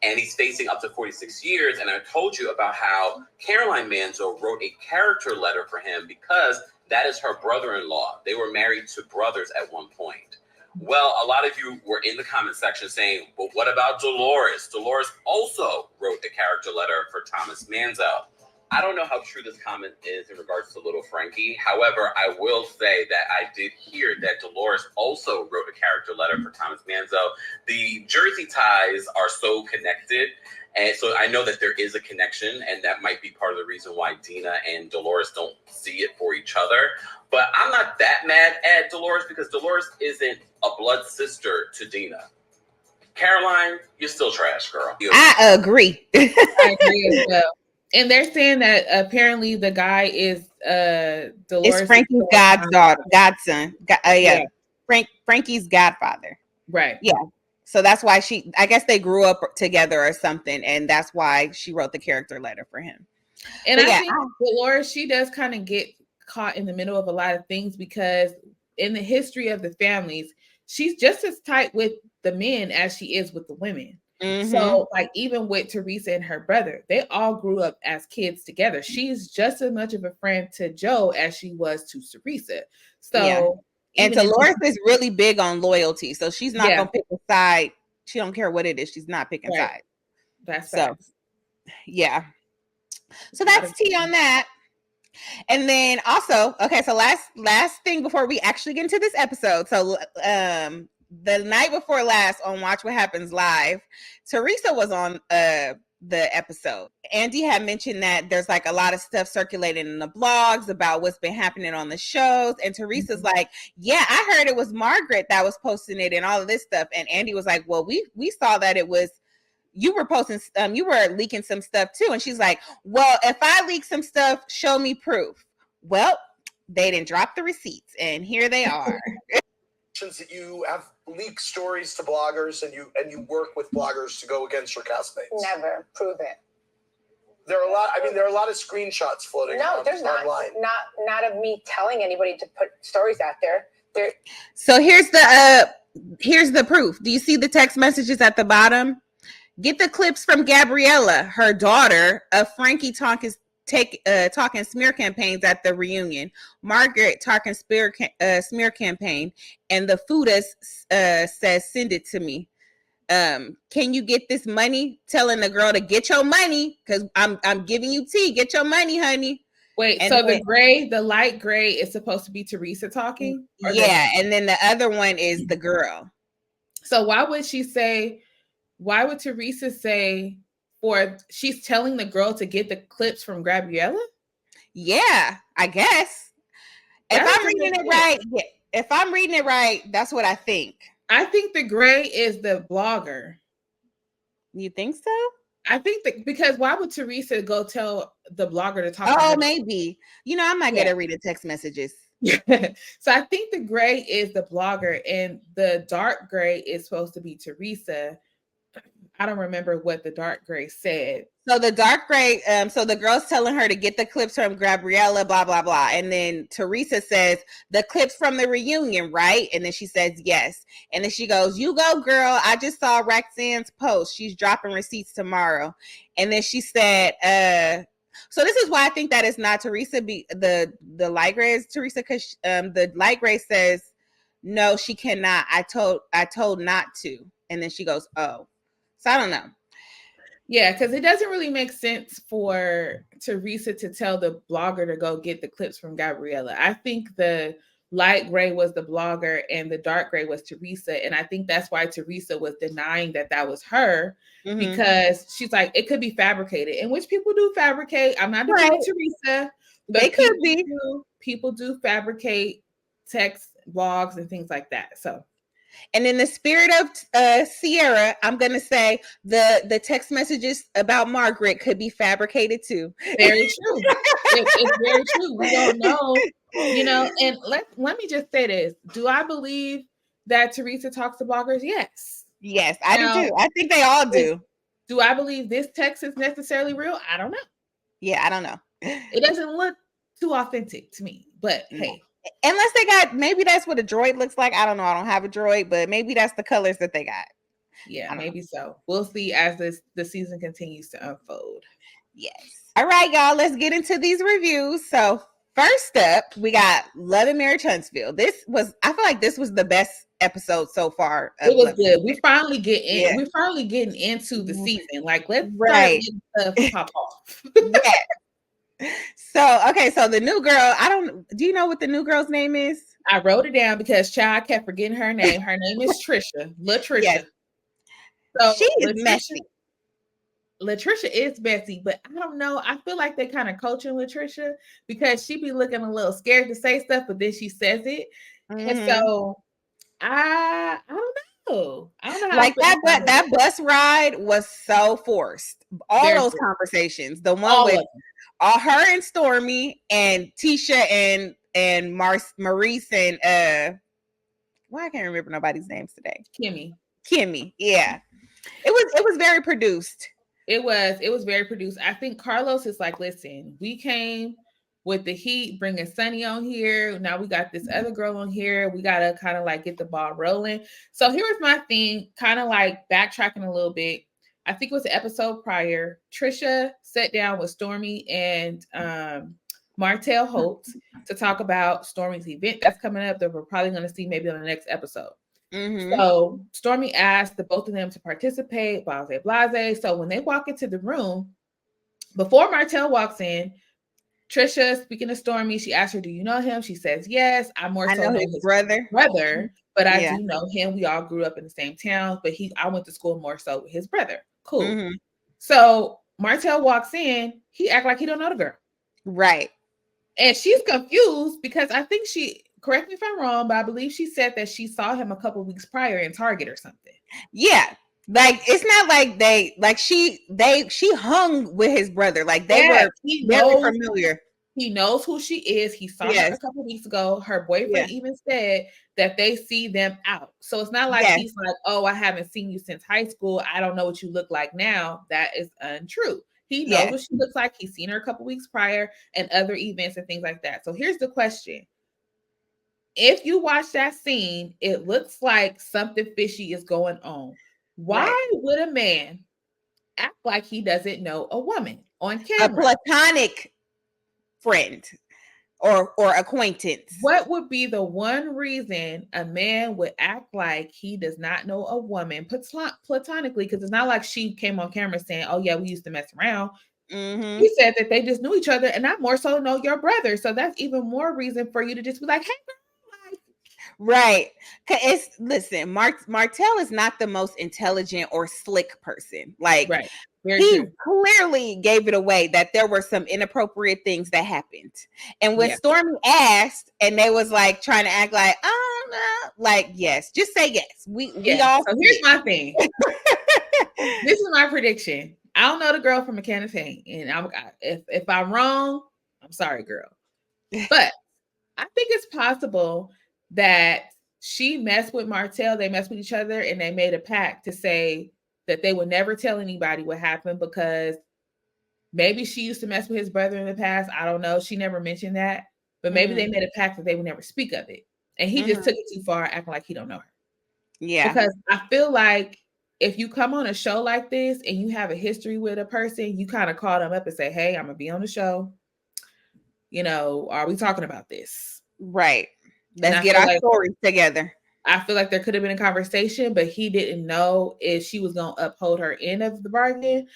and he's facing up to 46 years, and I told you about how Caroline Manzo wrote a character letter for him because that is her brother-in-law. They were married to brothers at one point. Well, a lot of you were in the comment section saying, well, what about Delores? Delores also wrote a character letter for Thomas Manzo. I don't know how true this comment is in regards to little Frankie. However, I will say that I did hear that Delores also wrote a character letter for Thomas Manzo. The Jersey ties are so connected. And so I know that there is a connection, and that might be part of the reason why Dina and Delores don't see it for each other. But I'm not that mad at Delores because Delores isn't a blood sister to Dina. Caroline, you're still trash, girl. I agree. I agree as well. And they're saying that apparently the guy is Delores. It's Frankie's godson. Frankie's godfather. Right. Yeah. So that's why I guess they grew up together or something, and that's why she wrote the character letter for him. And I think Delores, she does kind of get caught in the middle of a lot of things because in the history of the families, she's just as tight with the men as she is with the women. Mm-hmm. So, like, even with Teresa and her brother, they all grew up as kids together. She's just as much of a friend to Joe as she was to Teresa. So, and Delores is really big on loyalty. So she's not gonna pick a side. She don't care what it is. She's not picking sides. That's so. Yeah. So that's tea on that. And then also, okay. So last thing before we actually get into this episode. So, the night before last on Watch What Happens Live, Teresa was on the episode. Andy had mentioned that there's like a lot of stuff circulating in the blogs about what's been happening on the shows. And Teresa's like, yeah, I heard it was Margaret that was posting it and all of this stuff. And Andy was like, well, we saw that it was, you were posting, you were leaking some stuff too. And she's like, well, if I leak some stuff, show me proof. Well, they didn't drop the receipts and here they are. That you have leaked stories to bloggers and you work with bloggers to go against your castmates. Never. Prove it. There are a lot. I mean, there are a lot of screenshots floating. No, there's not. Online. Not of me telling anybody to put stories out there. So here's the proof. Do you see the text messages at the bottom? Get the clips from Gabriella, her daughter, of Frankie talking smear campaigns at the reunion, Margaret talking smear campaign, and the foodist says, send it to me. Can you get this money? Telling the girl to get your money because I'm giving you tea. Get your money, honey. Wait, and so the light gray is supposed to be Teresa talking? Yeah, and then the other one is the girl. So why would Teresa say, or she's telling the girl to get the clips from Gabriella? Yeah, I guess. If I'm reading it right, that's what I think. I think the gray is the blogger. You think so? I think that because why would Teresa go tell the blogger to talk to her? Oh, maybe. You know, I'm not good at reading text messages. So I think the gray is the blogger and the dark gray is supposed to be Teresa. I don't remember what the dark gray said. So the dark gray, so the girl's telling her to get the clips from Gabriella, blah, blah, blah. And then Teresa says, the clips from the reunion, right? And then she says, yes. And then she goes, you go, girl. I just saw Roxanne's post. She's dropping receipts tomorrow. And then she said, so this is why I think that it's not Teresa. The light gray is Teresa because the light gray says, no, she cannot. I told not to. And then she goes, oh. So I don't know. Yeah, because it doesn't really make sense for Teresa to tell the blogger to go get the clips from Gabriella. I think the light gray was the blogger and the dark gray was Teresa. And I think that's why Teresa was denying that was her because she's like, it could be fabricated. And which people do fabricate. I'm not defending Teresa, but they could be. People do fabricate text blogs and things like that. So, and in the spirit of Sierra, I'm gonna say the text messages about Margaret could be fabricated too. very true. It's very true. We don't know, and let me just say this. Do I believe that Teresa talks to bloggers? Yes. Yes, I do too. I think they all do. Do I believe this text is necessarily real? I don't know. Yeah, I don't know. It doesn't look too authentic to me, but hey. Unless they got, maybe that's what a droid looks like. I don't know. I don't have a droid, but maybe that's the colors that they got. Yeah, maybe so. We'll see as the season continues to unfold. Yes. All right, y'all. Let's get into these reviews. So first up, we got Love and Marriage Huntsville. I feel like this was the best episode so far. It was good. We're finally getting into the season. Like, let's start getting stuff pop off. Yeah. So the new girl, do you know what the new girl's name is? I wrote it down because Child kept forgetting her name. Her name is Tricia. Latricia. Yes. So she is messy. Latricia is messy, but I don't know. I feel like they kind of coaching Latricia because she be looking a little scared to say stuff, but then she says it. Mm-hmm. And so I don't know. I don't know how like that bus ride was so forced. All those conversations. The one with her and Stormy and Tisha and Maurice and I can't remember nobody's names today. Kimmy. Yeah. It was very produced. It was very produced. I think Carlos is like, listen, we came with the heat, bringing Sunny on here. Now we got this other girl on here. We got to kind of like get the ball rolling. So here was my thing, kind of like backtracking a little bit. I think it was the episode prior. Tricia sat down with Stormy and Martell Holt to talk about Stormy's event that's coming up that we're probably going to see maybe on the next episode. Mm-hmm. So Stormy asked the both of them to participate, blase. So when they walk into the room, before Martell walks in, Tricia, speaking to Stormy, she asked her, do you know him? She says, yes. I know his brother, but I do know him. We all grew up in the same town, but I went to school more so with his brother. Cool. Mm-hmm. So Martell walks in, he act like he don't know the girl. Right. And she's confused because I think correct me if I'm wrong, but I believe she said that she saw him a couple weeks prior in Target or something. Yeah. Like, it's not like she hung with his brother. Like they were very familiar. He knows who she is. He saw her a couple weeks ago. Her boyfriend even said that they see them out. So it's not like he's like, oh, I haven't seen you since high school. I don't know what you look like now. That is untrue. He knows what she looks like. He's seen her a couple weeks prior and other events and things like that. So here's the question. If you watch that scene, it looks like something fishy is going on. Why would a man act like he doesn't know a woman on camera? A platonic friend or acquaintance. What would be the one reason a man would act like he does not know a woman platonically? Because it's not like she came on camera saying, oh yeah, we used to mess around. Mm-hmm. He said that they just knew each other and I more so know your brother. So that's even more reason for you to just be like, hey, girl. Right. Listen, Martell is not the most intelligent or slick person. Like, he clearly gave it away that there were some inappropriate things that happened. And when Stormy asked, and they was like trying to act like, oh no, like, yes, just say yes. We all. So here's my thing. This is my prediction. I don't know the girl from Mechanics Paint, and if I'm wrong, I'm sorry, girl. But I think it's possible that she messed with Martell, they messed with each other, and they made a pact to say that they would never tell anybody what happened because maybe she used to mess with his brother in the past. I don't know. She never mentioned that. But maybe they made a pact that they would never speak of it. And he just took it too far, acting like he don't know her. Yeah. Because I feel like if you come on a show like this and you have a history with a person, you kind of call them up and say, hey, I'm going to be on the show. Are we talking about this? Right. Let's get our stories together. I feel like there could have been a conversation, but he didn't know if she was going to uphold her end of the bargain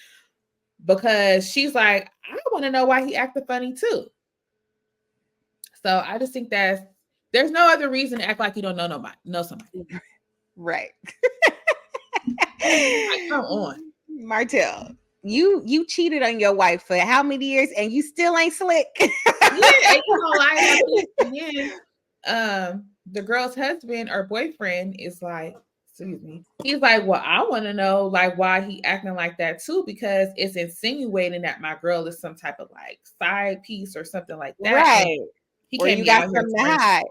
because she's like, I want to know why he acted funny too. So I just think there's no other reason to act like you don't know somebody. Right. Like, come on. Martell, you cheated on your wife for how many years and you still ain't slick? Yeah, ain't gonna lie. the girl's husband or boyfriend is like, excuse me, he's like, well, I want to know like why he acting like that too, because it's insinuating that my girl is some type of like side piece or something like that. And Right. he Or can't you be got out here something to turning. hide.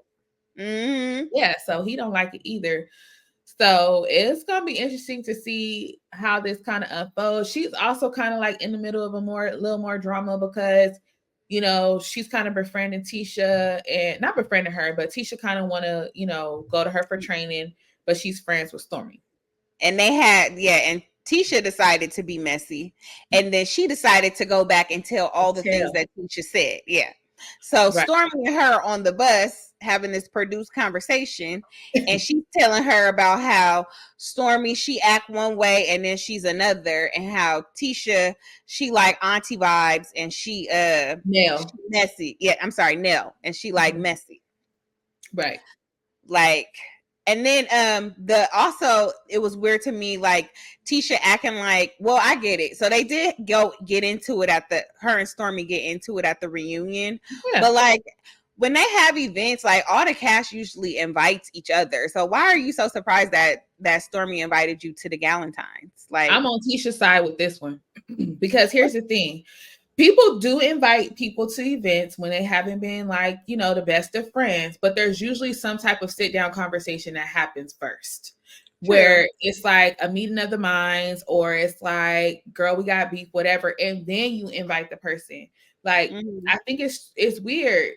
Mm-hmm. Yeah, so he don't like it either. So it's gonna be interesting to see how this kind of unfolds. She's also kind of like in the middle of a little more drama because she's kind of befriending Tisha, and not befriending her, but Tisha kind of want to go to her for training, but she's friends with Stormy. And they had, and Tisha decided to be messy. And then she decided to go back and tell all the things that Tisha said. Yeah. So Right. Stormy and her on the bus having this produced conversation, and she's telling her about how Stormy, she act one way and then she's another, and how Tisha, she like auntie vibes and she Nell. messy. Yeah, I'm sorry, Nell. And she like messy. Right. Like, and then also it was weird to me, like Tisha acting like, well, I get it. So they did get into it her and Stormy get into it at the reunion. Yeah. But like when they have events, like all the cast usually invites each other. So why are you so surprised that Stormy invited you to the Galentines? Like, I'm on Tisha's side with this one because here's the thing. People do invite people to events when they haven't been like, the best of friends, but there's usually some type of sit down conversation that happens first. True. Where it's like a meeting of the minds, or it's like, girl, we got beef, whatever. And then you invite the person. Like, I think it's weird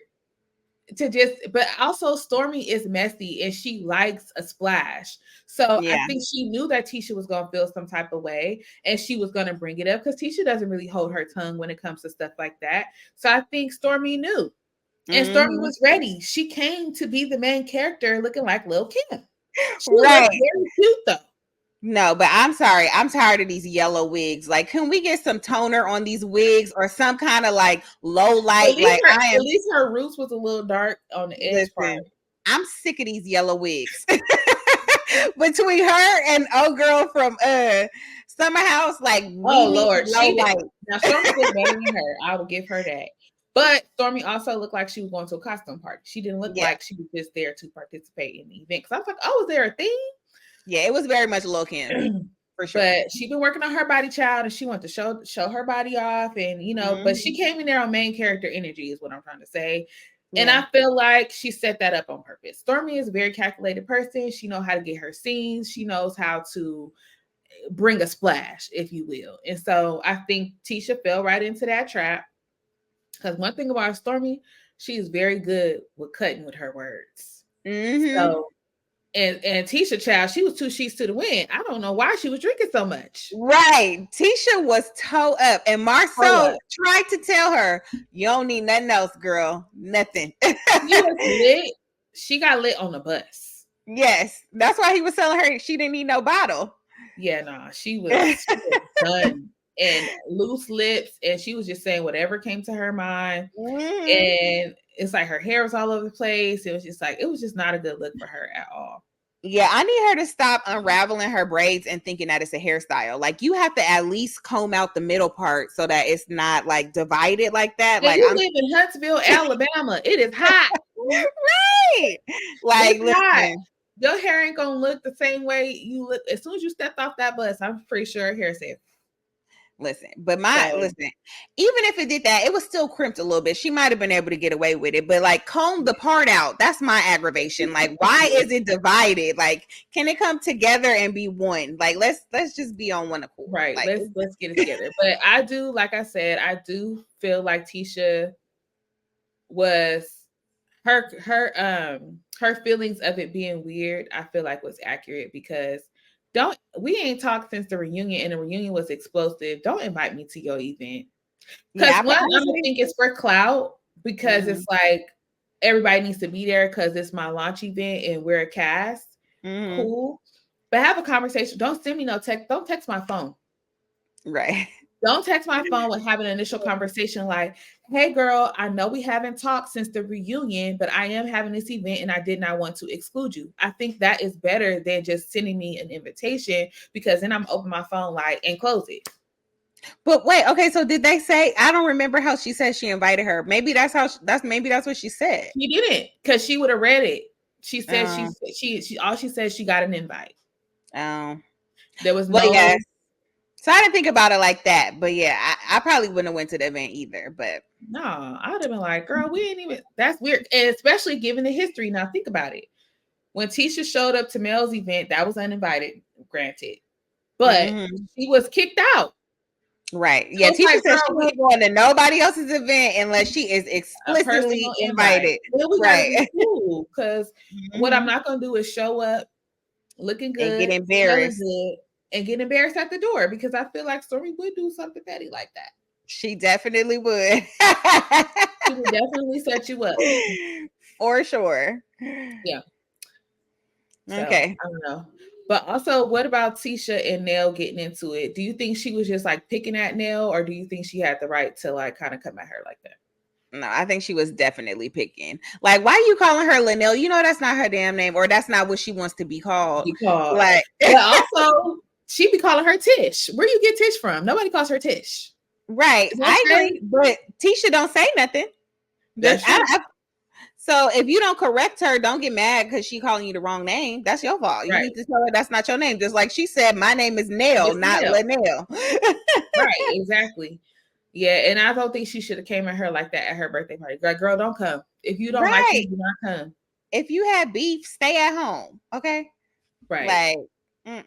to just, but also Stormy is messy and she likes a splash. So I think she knew that Tisha was going to feel some type of way and she was going to bring it up, because Tisha doesn't really hold her tongue when it comes to stuff like that. So I think Stormy knew, and Stormy was ready. She came to be the main character looking like Lil' Kim. She looked very cute though. No, but I'm sorry. I'm tired of these yellow wigs. Like, can we get some toner on these wigs or some kind of like low light? At least her roots was a little dark on the edge part. I'm sick of these yellow wigs. Between her and girl from Summer House, like, Lord, she light. Now Stormy was better than her. I will give her that. But Stormy also looked like she was going to a costume party. She didn't look like she was just there to participate in the event. Because I was like, oh, is there a theme? Yeah, it was very much Lil' Kim, for sure. But she's been working on her body, child, and she wanted to show her body off, and but she came in there on main character energy, is what I'm trying to say. Yeah. And I feel like she set that up on purpose. Stormy is a very calculated person. She knows how to get her scenes. She knows how to bring a splash, if you will. And so I think Tisha fell right into that trap. Because one thing about Stormy, she is very good with cutting with her words. So. And Tisha, child, she was 2 sheets to the wind. I don't know why she was drinking so much. Right. Tisha was toe up. And Marcel tried to tell her, you don't need nothing else, girl. Nothing. She was lit. She got lit on the bus. Yes. That's why he was telling her she didn't need no bottle. Yeah, nah. She was done. And loose lips. And she was just saying whatever came to her mind. And it's like her hair was all over the place. It was just not a good look for her at all. Yeah, I need her to stop unraveling her braids and thinking that it's a hairstyle. Like, you have to at least comb out the middle part so that it's not like divided like that. Yeah, like, you live in Huntsville, Alabama. It is hot. Right. Like, listen. Hot. Your hair ain't gonna look the same way you look as soon as you stepped off that bus. I'm pretty sure her hair said. Listen, even if it did that, it was still crimped a little bit. She might have been able to get away with it, but like, comb the part out. That's my aggravation. Like, why is it divided? Like, can it come together and be one? Like, let's just be on one accord. Right. Like, let's get it together. But I do, like I said, I do feel like Tisha was her feelings of it being weird, I feel like was accurate, because we ain't talked since the reunion, and the reunion was explosive. Don't invite me to your event. Because I don't think it's for clout, because it's like everybody needs to be there because it's my launch event and we're a cast. Cool. But have a conversation. Don't send me no text. Don't text my phone. Right. Don't text my phone with having an initial conversation like, hey girl, I know we haven't talked since the reunion, but I am having this event and I did not want to exclude you. I think that is better than just sending me an invitation, because then I'm open my phone like and close it. But wait, okay, so did they say, I don't remember how she said she invited her. Maybe that's what she said. She didn't, because she would have read it. She said she all she said she got an invite. There was well, no. yes. So I didn't think about it like that, but yeah, I probably wouldn't have went to the event either. But No, I would have been like, girl, we ain't even. That's weird, and especially given the history. Now think about it. When Tisha showed up to Mel's event, that was uninvited, granted, but she was kicked out. Right. So Yeah, it's Tisha like, said girl, she ain't going to nobody else's event unless she is a explicitly personal invite. invited. Then we gotta be Right. cool, because what I'm not gonna do is show up looking good, And get smelling embarrassed. good, and get embarrassed at the door, because I feel like Stormy would do something petty like that. She definitely would. She would definitely set you up. For sure. Yeah. So, Okay. I don't know. But also, what about Tisha and Nell getting into it? Do you think she was just like picking at Nell, or do you think she had the right to like kind of come at her like that? No, I think she was definitely picking. Like, why are you calling her Linnell? You know that's not her damn name, or that's not what she wants to be called. Like, but also she be calling her Tish. Where you get Tish from? Nobody calls her Tish. Right. I agree, but Tisha don't say nothing. That's true. So if you don't correct her, don't get mad because she calling you the wrong name. That's your fault. You need to tell her that's not your name. Just like she said, my name is Nell, not Linnell. Right, exactly. Yeah, and I don't think she should have came at her like that at her birthday party. Like, girl, don't come. If you don't like me, do not come. If you have beef, stay at home. Okay. Right. Like,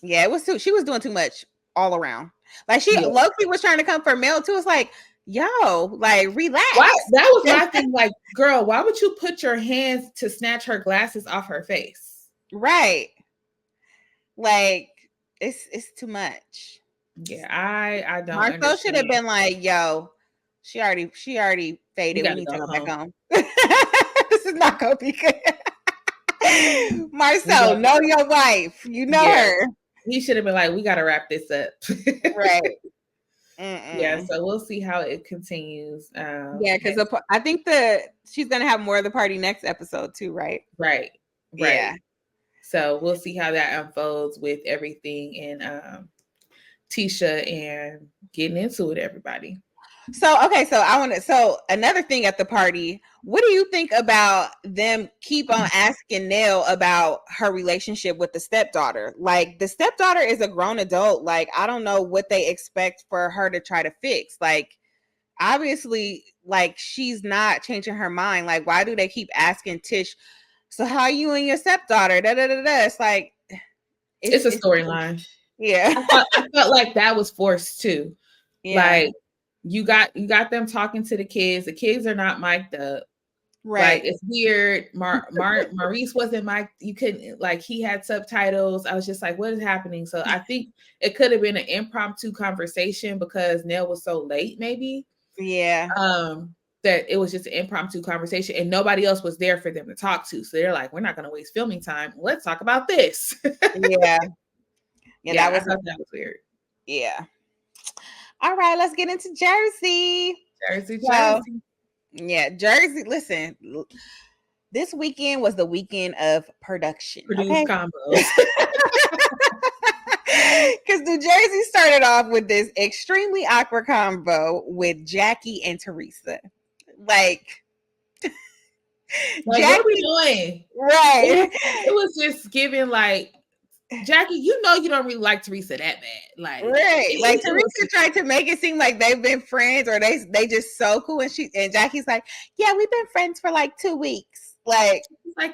yeah, it was she was doing too much all around. Like she low-key was trying to come for Mel too. It's like, yo, like relax. That was my thing. Like, girl, why would you put your hands to snatch her glasses off her face? Right. Like, it's too much. Yeah, I don't. Marcel should have been like, yo, she already faded. We need to go back home. This is not gonna be good. Marcel, know your wife. You know her. He should have been like, we gotta wrap this up. Right. Yeah, so we'll see how it continues. Yeah, because I think she's gonna have more of the party next episode too, right? Right. Yeah. So we'll see how that unfolds with everything and Tisha and getting into it, everybody. So another thing at the party, what do you think about them keep on asking Nell about her relationship with the stepdaughter? Like, the stepdaughter is a grown adult. Like, I don't know what they expect for her to try to fix. Like, obviously, like, she's not changing her mind. Like, why do they keep asking Tish, so how are you and your stepdaughter? It's like, it's a storyline. Yeah. I felt like that was forced too. Yeah. Like, you got them talking to the kids. The kids are not mic'd up. Right. Like, it's weird. Maurice wasn't mic'd. You couldn't, like, he had subtitles. I was just like, what is happening? So I think it could have been an impromptu conversation because Nell was so late, maybe. Yeah. That it was just an impromptu conversation and nobody else was there for them to talk to. So they're like, we're not going to waste filming time. Let's talk about this. Yeah. Yeah, that was weird. Yeah. All right, let's get into Jersey. Jersey. Yeah, Jersey. Listen, this weekend was the weekend of production. Produced combos. Because New Jersey started off with this extremely awkward combo with Jackie and Teresa. Like Jackie, what are we doing? Right. It was just giving like, Jackie, you know you don't really like Teresa that bad. Like, right. Like, Teresa tried to make it seem like they've been friends or they just so cool. And Jackie's like, yeah, we've been friends for like 2 weeks. Like,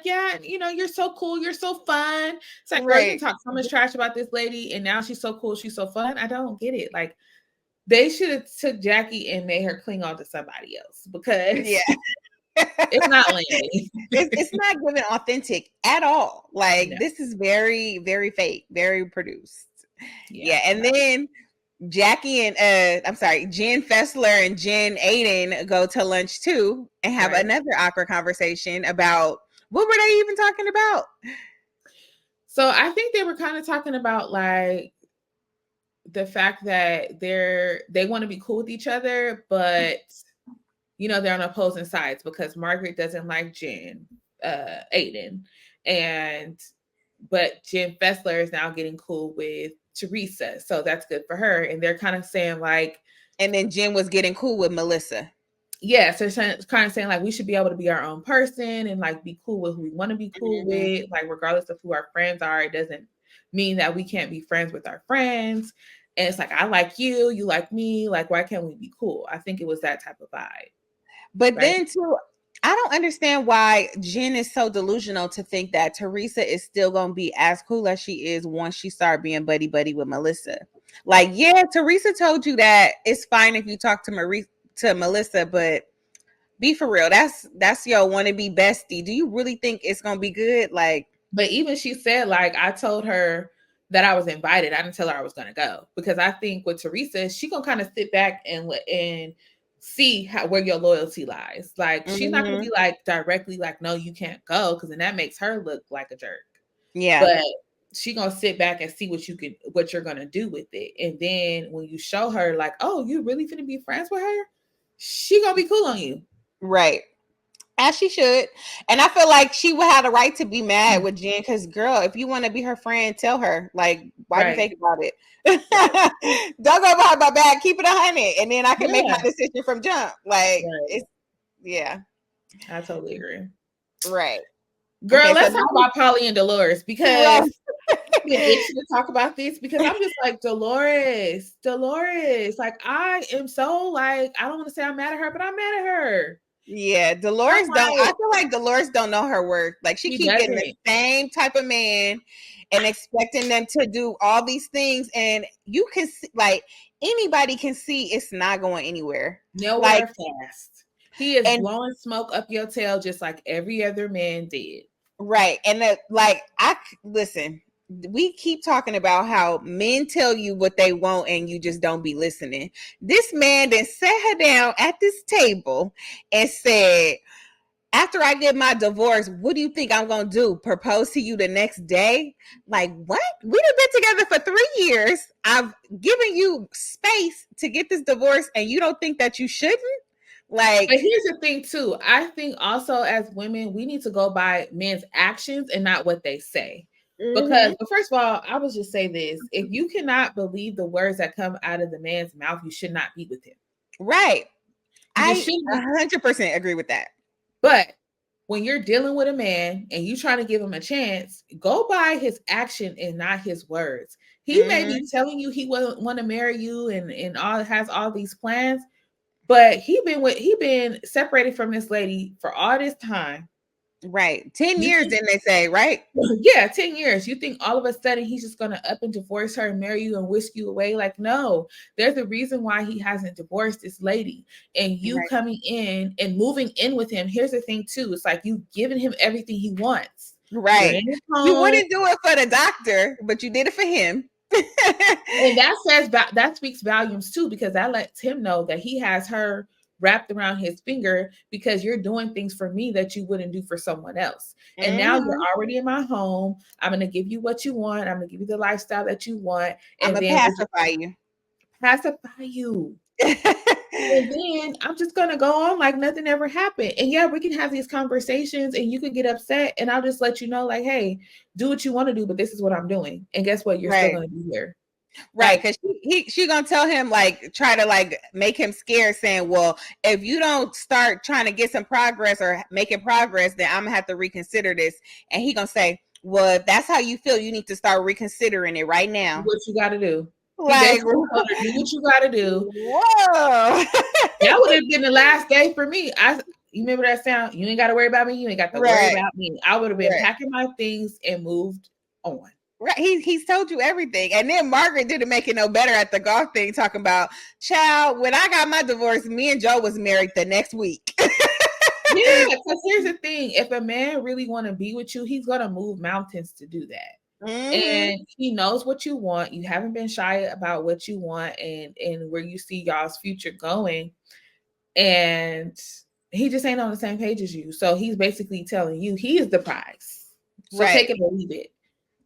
yeah, you know, you're so cool, you're so fun. It's like, girl, you talk so much trash about this lady, and now she's so cool, she's so fun. I don't get it. Like, they should have took Jackie and made her cling on to somebody else because it's not landing. It's not giving authentic at all. Like, this is very, very fake, very produced. Yeah. And then Jackie and Jen Fessler and Jen Aiden go to lunch too and have another awkward conversation about what were they even talking about? So I think they were kind of talking about like the fact that they want to be cool with each other, but you know, they're on opposing sides because Margaret doesn't like Jen, Aiden, but Jen Fessler is now getting cool with Teresa, so that's good for her. And they're kind of saying like, and then Jen was getting cool with Melissa. yeah, so kind of saying like we should be able to be our own person and like be cool with who we want to be cool with, like regardless of who our friends are. It doesn't mean that we can't be friends with our friends. And it's like I like you, you like me. Like why can't we be cool? I think it was that type of vibe. But Right? then too, I don't understand why Jen is so delusional to think that Teresa is still gonna be as cool as she is once she start being buddy buddy with Melissa. Like, yeah, Teresa told you that it's fine if you talk to Melissa, but be for real. That's your wannabe bestie. Do you really think it's gonna be good? Like, But even she said, like, I told her that I was invited. I didn't tell her I was gonna go because I think with Teresa, she gonna kind of sit back and see where your loyalty lies. Like, she's not gonna be like directly like, no, you can't go, because then that makes her look like a jerk. yeah, But she gonna sit back and see what you're gonna do with it. And then when you show her, like, oh, you really finna be friends with her, she gonna be cool on you. right. As she should. And I feel like she would have the right to be mad with Jen because, girl, if you want to be her friend, tell her. Like, why be fake about it? Don't go behind my back. Keep it 100. And then I can make my decision from jump. Like, it's, yeah. I totally agree. Right. Girl, Okay, let's talk about Paulie and Delores because I've been itching to talk about this because I'm just like, Delores. Like, I am so like, I don't want to say I'm mad at her, but I'm mad at her. Yeah, Delores I feel like Delores don't know her worth. Like she keep getting the same type of man and expecting them to do all these things. And you can see, like, anybody can see it's not going anywhere. Nowhere fast. He is blowing smoke up your tail just like every other man did. Right. And listen, we keep talking about how men tell you what they want and you just don't be listening. This man then sat her down at this table and said, after I get my divorce, what do you think I'm going to do? Propose to you the next day? Like, what? We've been together for 3 years. I've given you space to get this divorce and you don't think that you shouldn't? Like, but here's the thing too. I think also as women, we need to go by men's actions and not what they say. Because, but first of all, I would just say this: if you cannot believe the words that come out of the man's mouth, you should not be with him. Right. I 100% agree with that. But when you're dealing with a man and you trying to give him a chance, go by his action and not his words. He may be telling you he wouldn't want to marry you and all has all these plans. But he been separated from this lady for all this time. Right. 10 years, didn't they say, right? Yeah, 10 years. You think all of a sudden he's just going to up and divorce her and marry you and whisk you away? Like, no, there's a reason why he hasn't divorced this lady. And you coming in and moving in with him. Here's the thing too. It's like you giving him everything he wants. Right. You wouldn't do it for the doctor, but you did it for him. And that speaks volumes too, because that lets him know that he has her wrapped around his finger because you're doing things for me that you wouldn't do for someone else. And now you're already in my home. I'm going to give you what you want. I'm going to give you the lifestyle that you want. And I'm going to pacify you. Pacify you. And then I'm just going to go on like nothing ever happened. And yeah, we can have these conversations and you can get upset and I'll just let you know, like, hey, do what you want to do, but this is what I'm doing. And guess what? You're still going to be here. Right, because she gonna tell him, like, try to like make him scared, saying, well, if you don't start trying to get some progress or making progress, then I'm gonna have to reconsider this. And he gonna say, well, if that's how you feel, you need to start reconsidering it right now. What you gotta do. Like, do what you gotta do. Whoa. That would have been the last day for me. You remember that sound? You ain't gotta worry about me, you ain't got to worry about me. I would have been packing my things and moved on. Right, he's told you everything. And then Margaret didn't make it no better at the golf thing, talking about, child, when I got my divorce, me and Joe was married the next week. Yeah, because here's the thing. If a man really want to be with you, he's going to move mountains to do that. And he knows what you want. You haven't been shy about what you want and where you see y'all's future going. And he just ain't on the same page as you. So he's basically telling you he is the prize. So take it or leave it.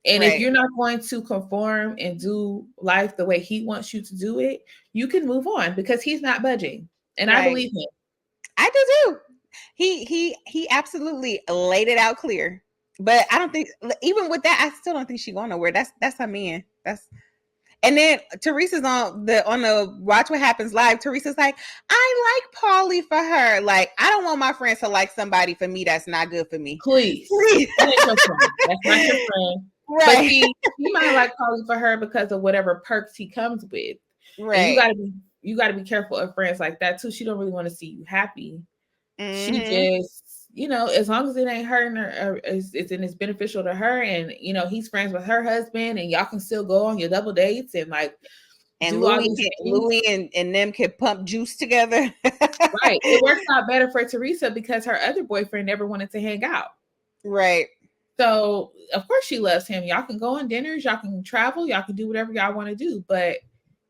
And if you're not going to conform and do life the way he wants you to do it, you can move on because he's not budging. And I believe him. I do too. He absolutely laid it out clear. But I don't think, even with that, I still don't think she's going nowhere. That's her man. And then Teresa's on the Watch What Happens Live. Teresa's like, I like Paulie for her. Like, I don't want my friends to like somebody for me that's not good for me. Please. That ain't your friend. That's not your friend. Right. But see, you might like Paulie for her because of whatever perks he comes with. Right. And you gotta be careful of friends like that too. She don't really want to see you happy. She just, as long as it ain't hurting her, it's it's beneficial to her, and he's friends with her husband, and y'all can still go on your double dates and like and do all these things. Louis and them can pump juice together. Right. It works out better for Teresa because her other boyfriend never wanted to hang out. Right. So of course she loves him. Y'all can go on dinners, y'all can travel, y'all can do whatever y'all want to do, but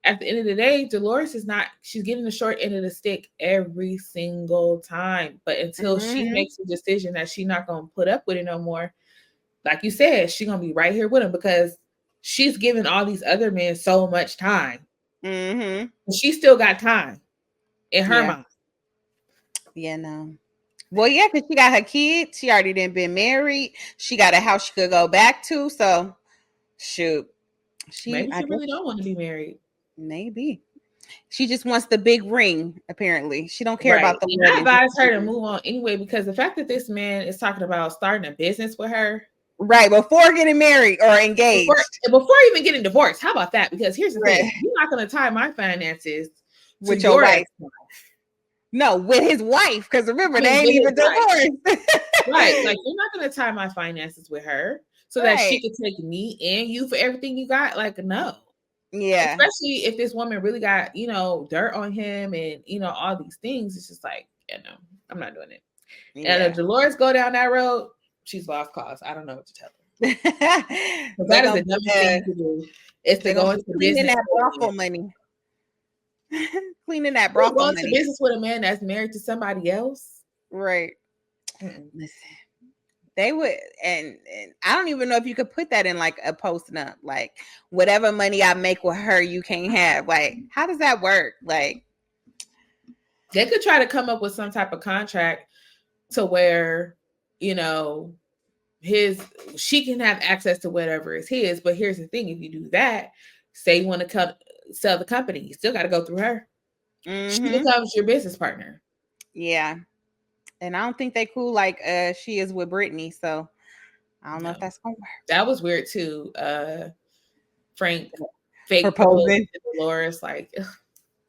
at the end of the day, Delores she's getting the short end of the stick every single time. But until she makes a decision that she's not going to put up with it no more, like you said, she's going to be right here with him because she's giving all these other men so much time. She still got time in her mind. Yeah, no. Well, yeah, because she got her kids. She already been married. She got a house she could go back to. So, shoot. Maybe she really don't want to be married. Maybe she just wants the big ring. Apparently, she don't care about the wedding. I advise her to move on anyway because the fact that this man is talking about starting a business with her, right before getting married or engaged, before even getting divorced. How about that? Because here's the thing: you're not going to tie my finances with your wife. No, with his wife. Because remember, they ain't even divorced. Right? Like you're not going to tie my finances with her so that she could take me and you for everything you got. Like no. Yeah. Especially if this woman really got, dirt on him and, all these things. It's just like, no, I'm not doing it. Yeah. And if Delores go down that road, she's lost cause. I don't know what to tell her. That is the dumbest thing to do. It's to go into business. That brothel money. Cleaning that brothel money. Go into business with a man that's married to somebody else. Right. Listen. They would, and I don't even know if you could put that in like a post up, like whatever money I make with her, you can't have. Like, how does that work? Like, they could try to come up with some type of contract to where, she can have access to whatever is his. But here's the thing: if you do that, say you want to sell the company, you still got to go through her. She becomes your business partner. Yeah. And I don't think they cool like she is with Brittany. So I don't know if that's gonna work. That was weird too. Frank fake proposing to Delores, like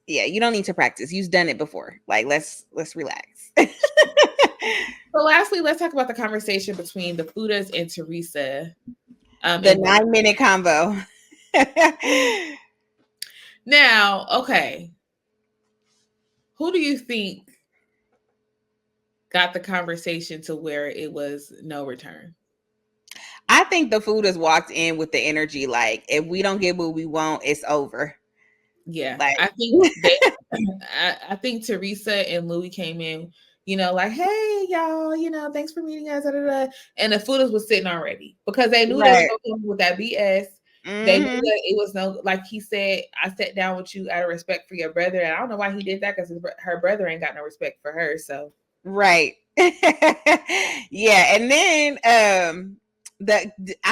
yeah, you don't need to practice. You've done it before. Like let's relax. So lastly, let's talk about the conversation between the Fudas and Teresa. The 9-minute convo. Now, okay. Who do you think got the conversation to where it was no return? I think the Fudas walked in with the energy like, if we don't get what we want, it's over. Yeah, like, I think Teresa and Louis came in, like, hey y'all, thanks for meeting us, and the Fudas was sitting already because they knew they were going to come with that BS. They knew that it was no, like he said, I sat down with you out of respect for your brother, and I don't know why he did that because her brother ain't got no respect for her. So right. Yeah, and then I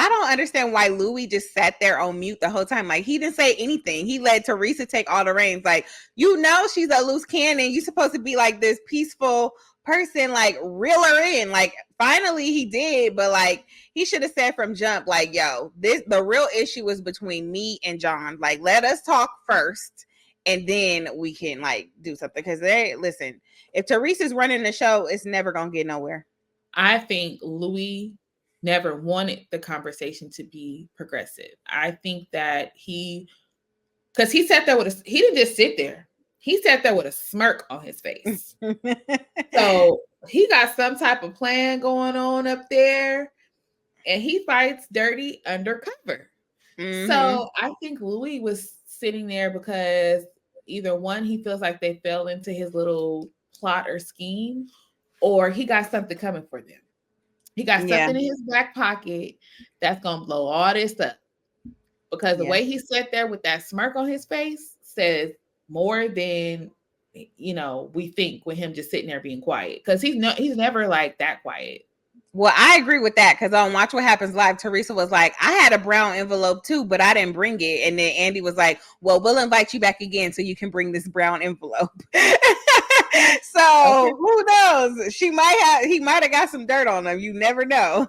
don't understand why Louis just sat there on mute the whole time. Like he didn't say anything. He let Teresa take all the reins. Like, she's a loose cannon. You're supposed to be like this peaceful person, like reel her in. Like finally he did, but like he should have said from jump, like, yo, the real issue was between me and John. Like, let us talk first and then we can like do something. Because listen, if Teresa's running the show, it's never gonna get nowhere. I think Louis never wanted the conversation to be progressive. I think that because he sat there he didn't just sit there. He sat there with a smirk on his face. So he got some type of plan going on up there, and he fights dirty undercover. So I think Louis was sitting there because either one, he feels like they fell into his little plot or scheme, or he got something coming for them. He got something in his back pocket that's going to blow all this up. Because the way he sat there with that smirk on his face says more than, we think with him just sitting there being quiet. Because he's never like that quiet. Well, I agree with that because on Watch What Happens Live, Teresa was like, I had a brown envelope too, but I didn't bring it. And then Andy was like, well, we'll invite you back again so you can bring this brown envelope. So Okay. who knows? He might have got some dirt on him. You never know.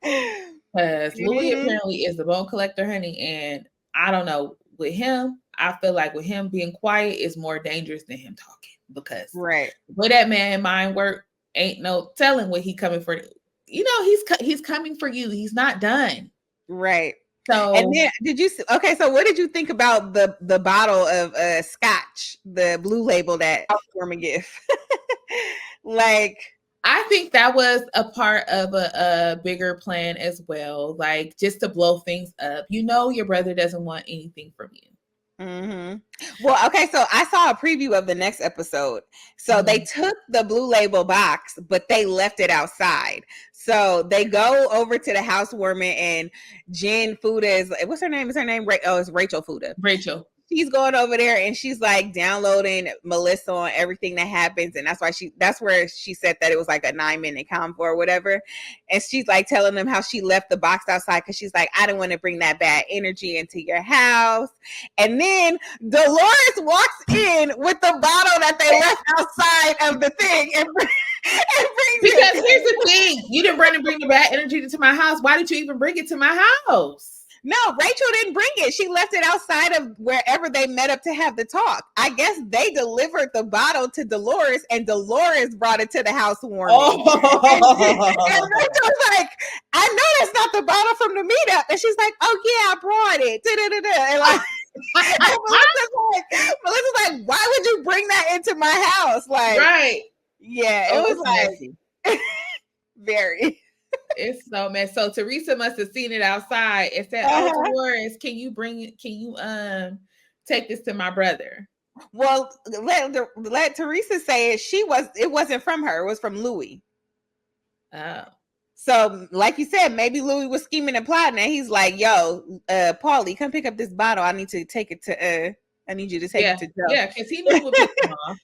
Because Louis apparently is the bone collector, honey. And I don't know. With him, I feel like with him being quiet is more dangerous than him talking. Because Right. with that man mind work, ain't no telling what he coming for. You know, he's coming for you. He's not done. Right. So, and then so what did you think about the bottle of scotch, the blue label that housewarming gift? Like, I think that was a part of a bigger plan as well, like just to blow things up. You know, your brother doesn't want anything from you. Mm-hmm. Well, okay, so I saw a preview of the next episode. So they took the blue label box, but they left it outside. So they go over to the housewarming, and Jen Fuda is, what's her name? Is her name? It's Rachel Fuda. Rachel. She's going over there and she's like downloading Melissa on everything that happens. And that's where she said that it was like a 9-minute convo or whatever. And she's like telling them how she left the box outside because she's like, I don't want to bring that bad energy into your house. And then Delores walks in with the bottle that they left outside of the thing and brings because here's the thing. You didn't bring the bad energy to my house. Why did you even bring it to my house? No, Rachel didn't bring it. She left it outside of wherever they met up to have the talk. I guess they delivered the bottle to Delores, and Delores brought it to the housewarming. Oh. And Rachel's like, I know that's not the bottle from the meetup. And she's like, oh yeah, I brought it. And like, Melissa's like, why would you bring that into my house? Like, right. Yeah, it was like very. It's so messy. So Teresa must have seen it outside and said, "Oh, Dolores, can you bring it? Can you take this to my brother?" Well, let Teresa say it. It wasn't from her. It was from Louis. Oh. So, like you said, maybe Louis was scheming and plotting, and he's like, "Yo, Paulie, come pick up this bottle. I need to take it to. I need you to take it to Joe." Yeah, because he knew what pissed him off.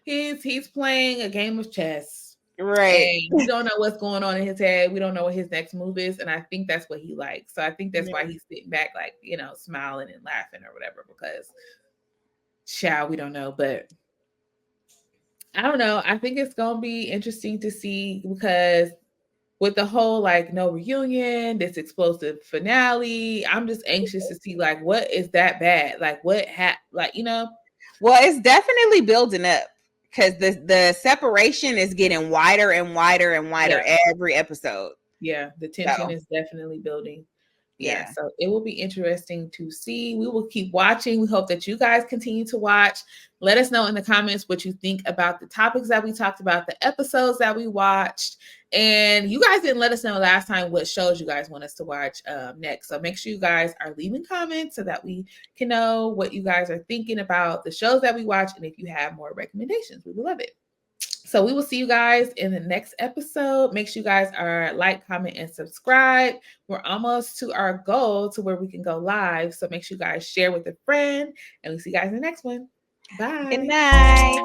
He's playing a game of chess. Right. And we don't know what's going on in his head. We don't know what his next move is. And I think that's what he likes. So I think that's why he's sitting back, like, you know, smiling and laughing or whatever, because we don't know. But I don't know. I think it's going to be interesting to see, because with the whole, like, no reunion, this explosive finale, I'm just anxious to see, like, what is that bad? Like, what like, you know? Well, it's definitely building up. Because the separation is getting wider and wider and wider every episode. Yeah, the tension is definitely building. Yeah, so it will be interesting to see. We will keep watching. We hope that you guys continue to watch. Let us know in the comments what you think about the topics that we talked about, the episodes that we watched. And you guys didn't let us know last time what shows you guys want us to watch next. So make sure you guys are leaving comments so that we can know what you guys are thinking about the shows that we watch. And if you have more recommendations, we would love it. So we will see you guys in the next episode. Make sure you guys are like, comment, and subscribe. We're almost to our goal to where we can go live. So make sure you guys share with a friend. And we'll see you guys in the next one. Bye. Good night.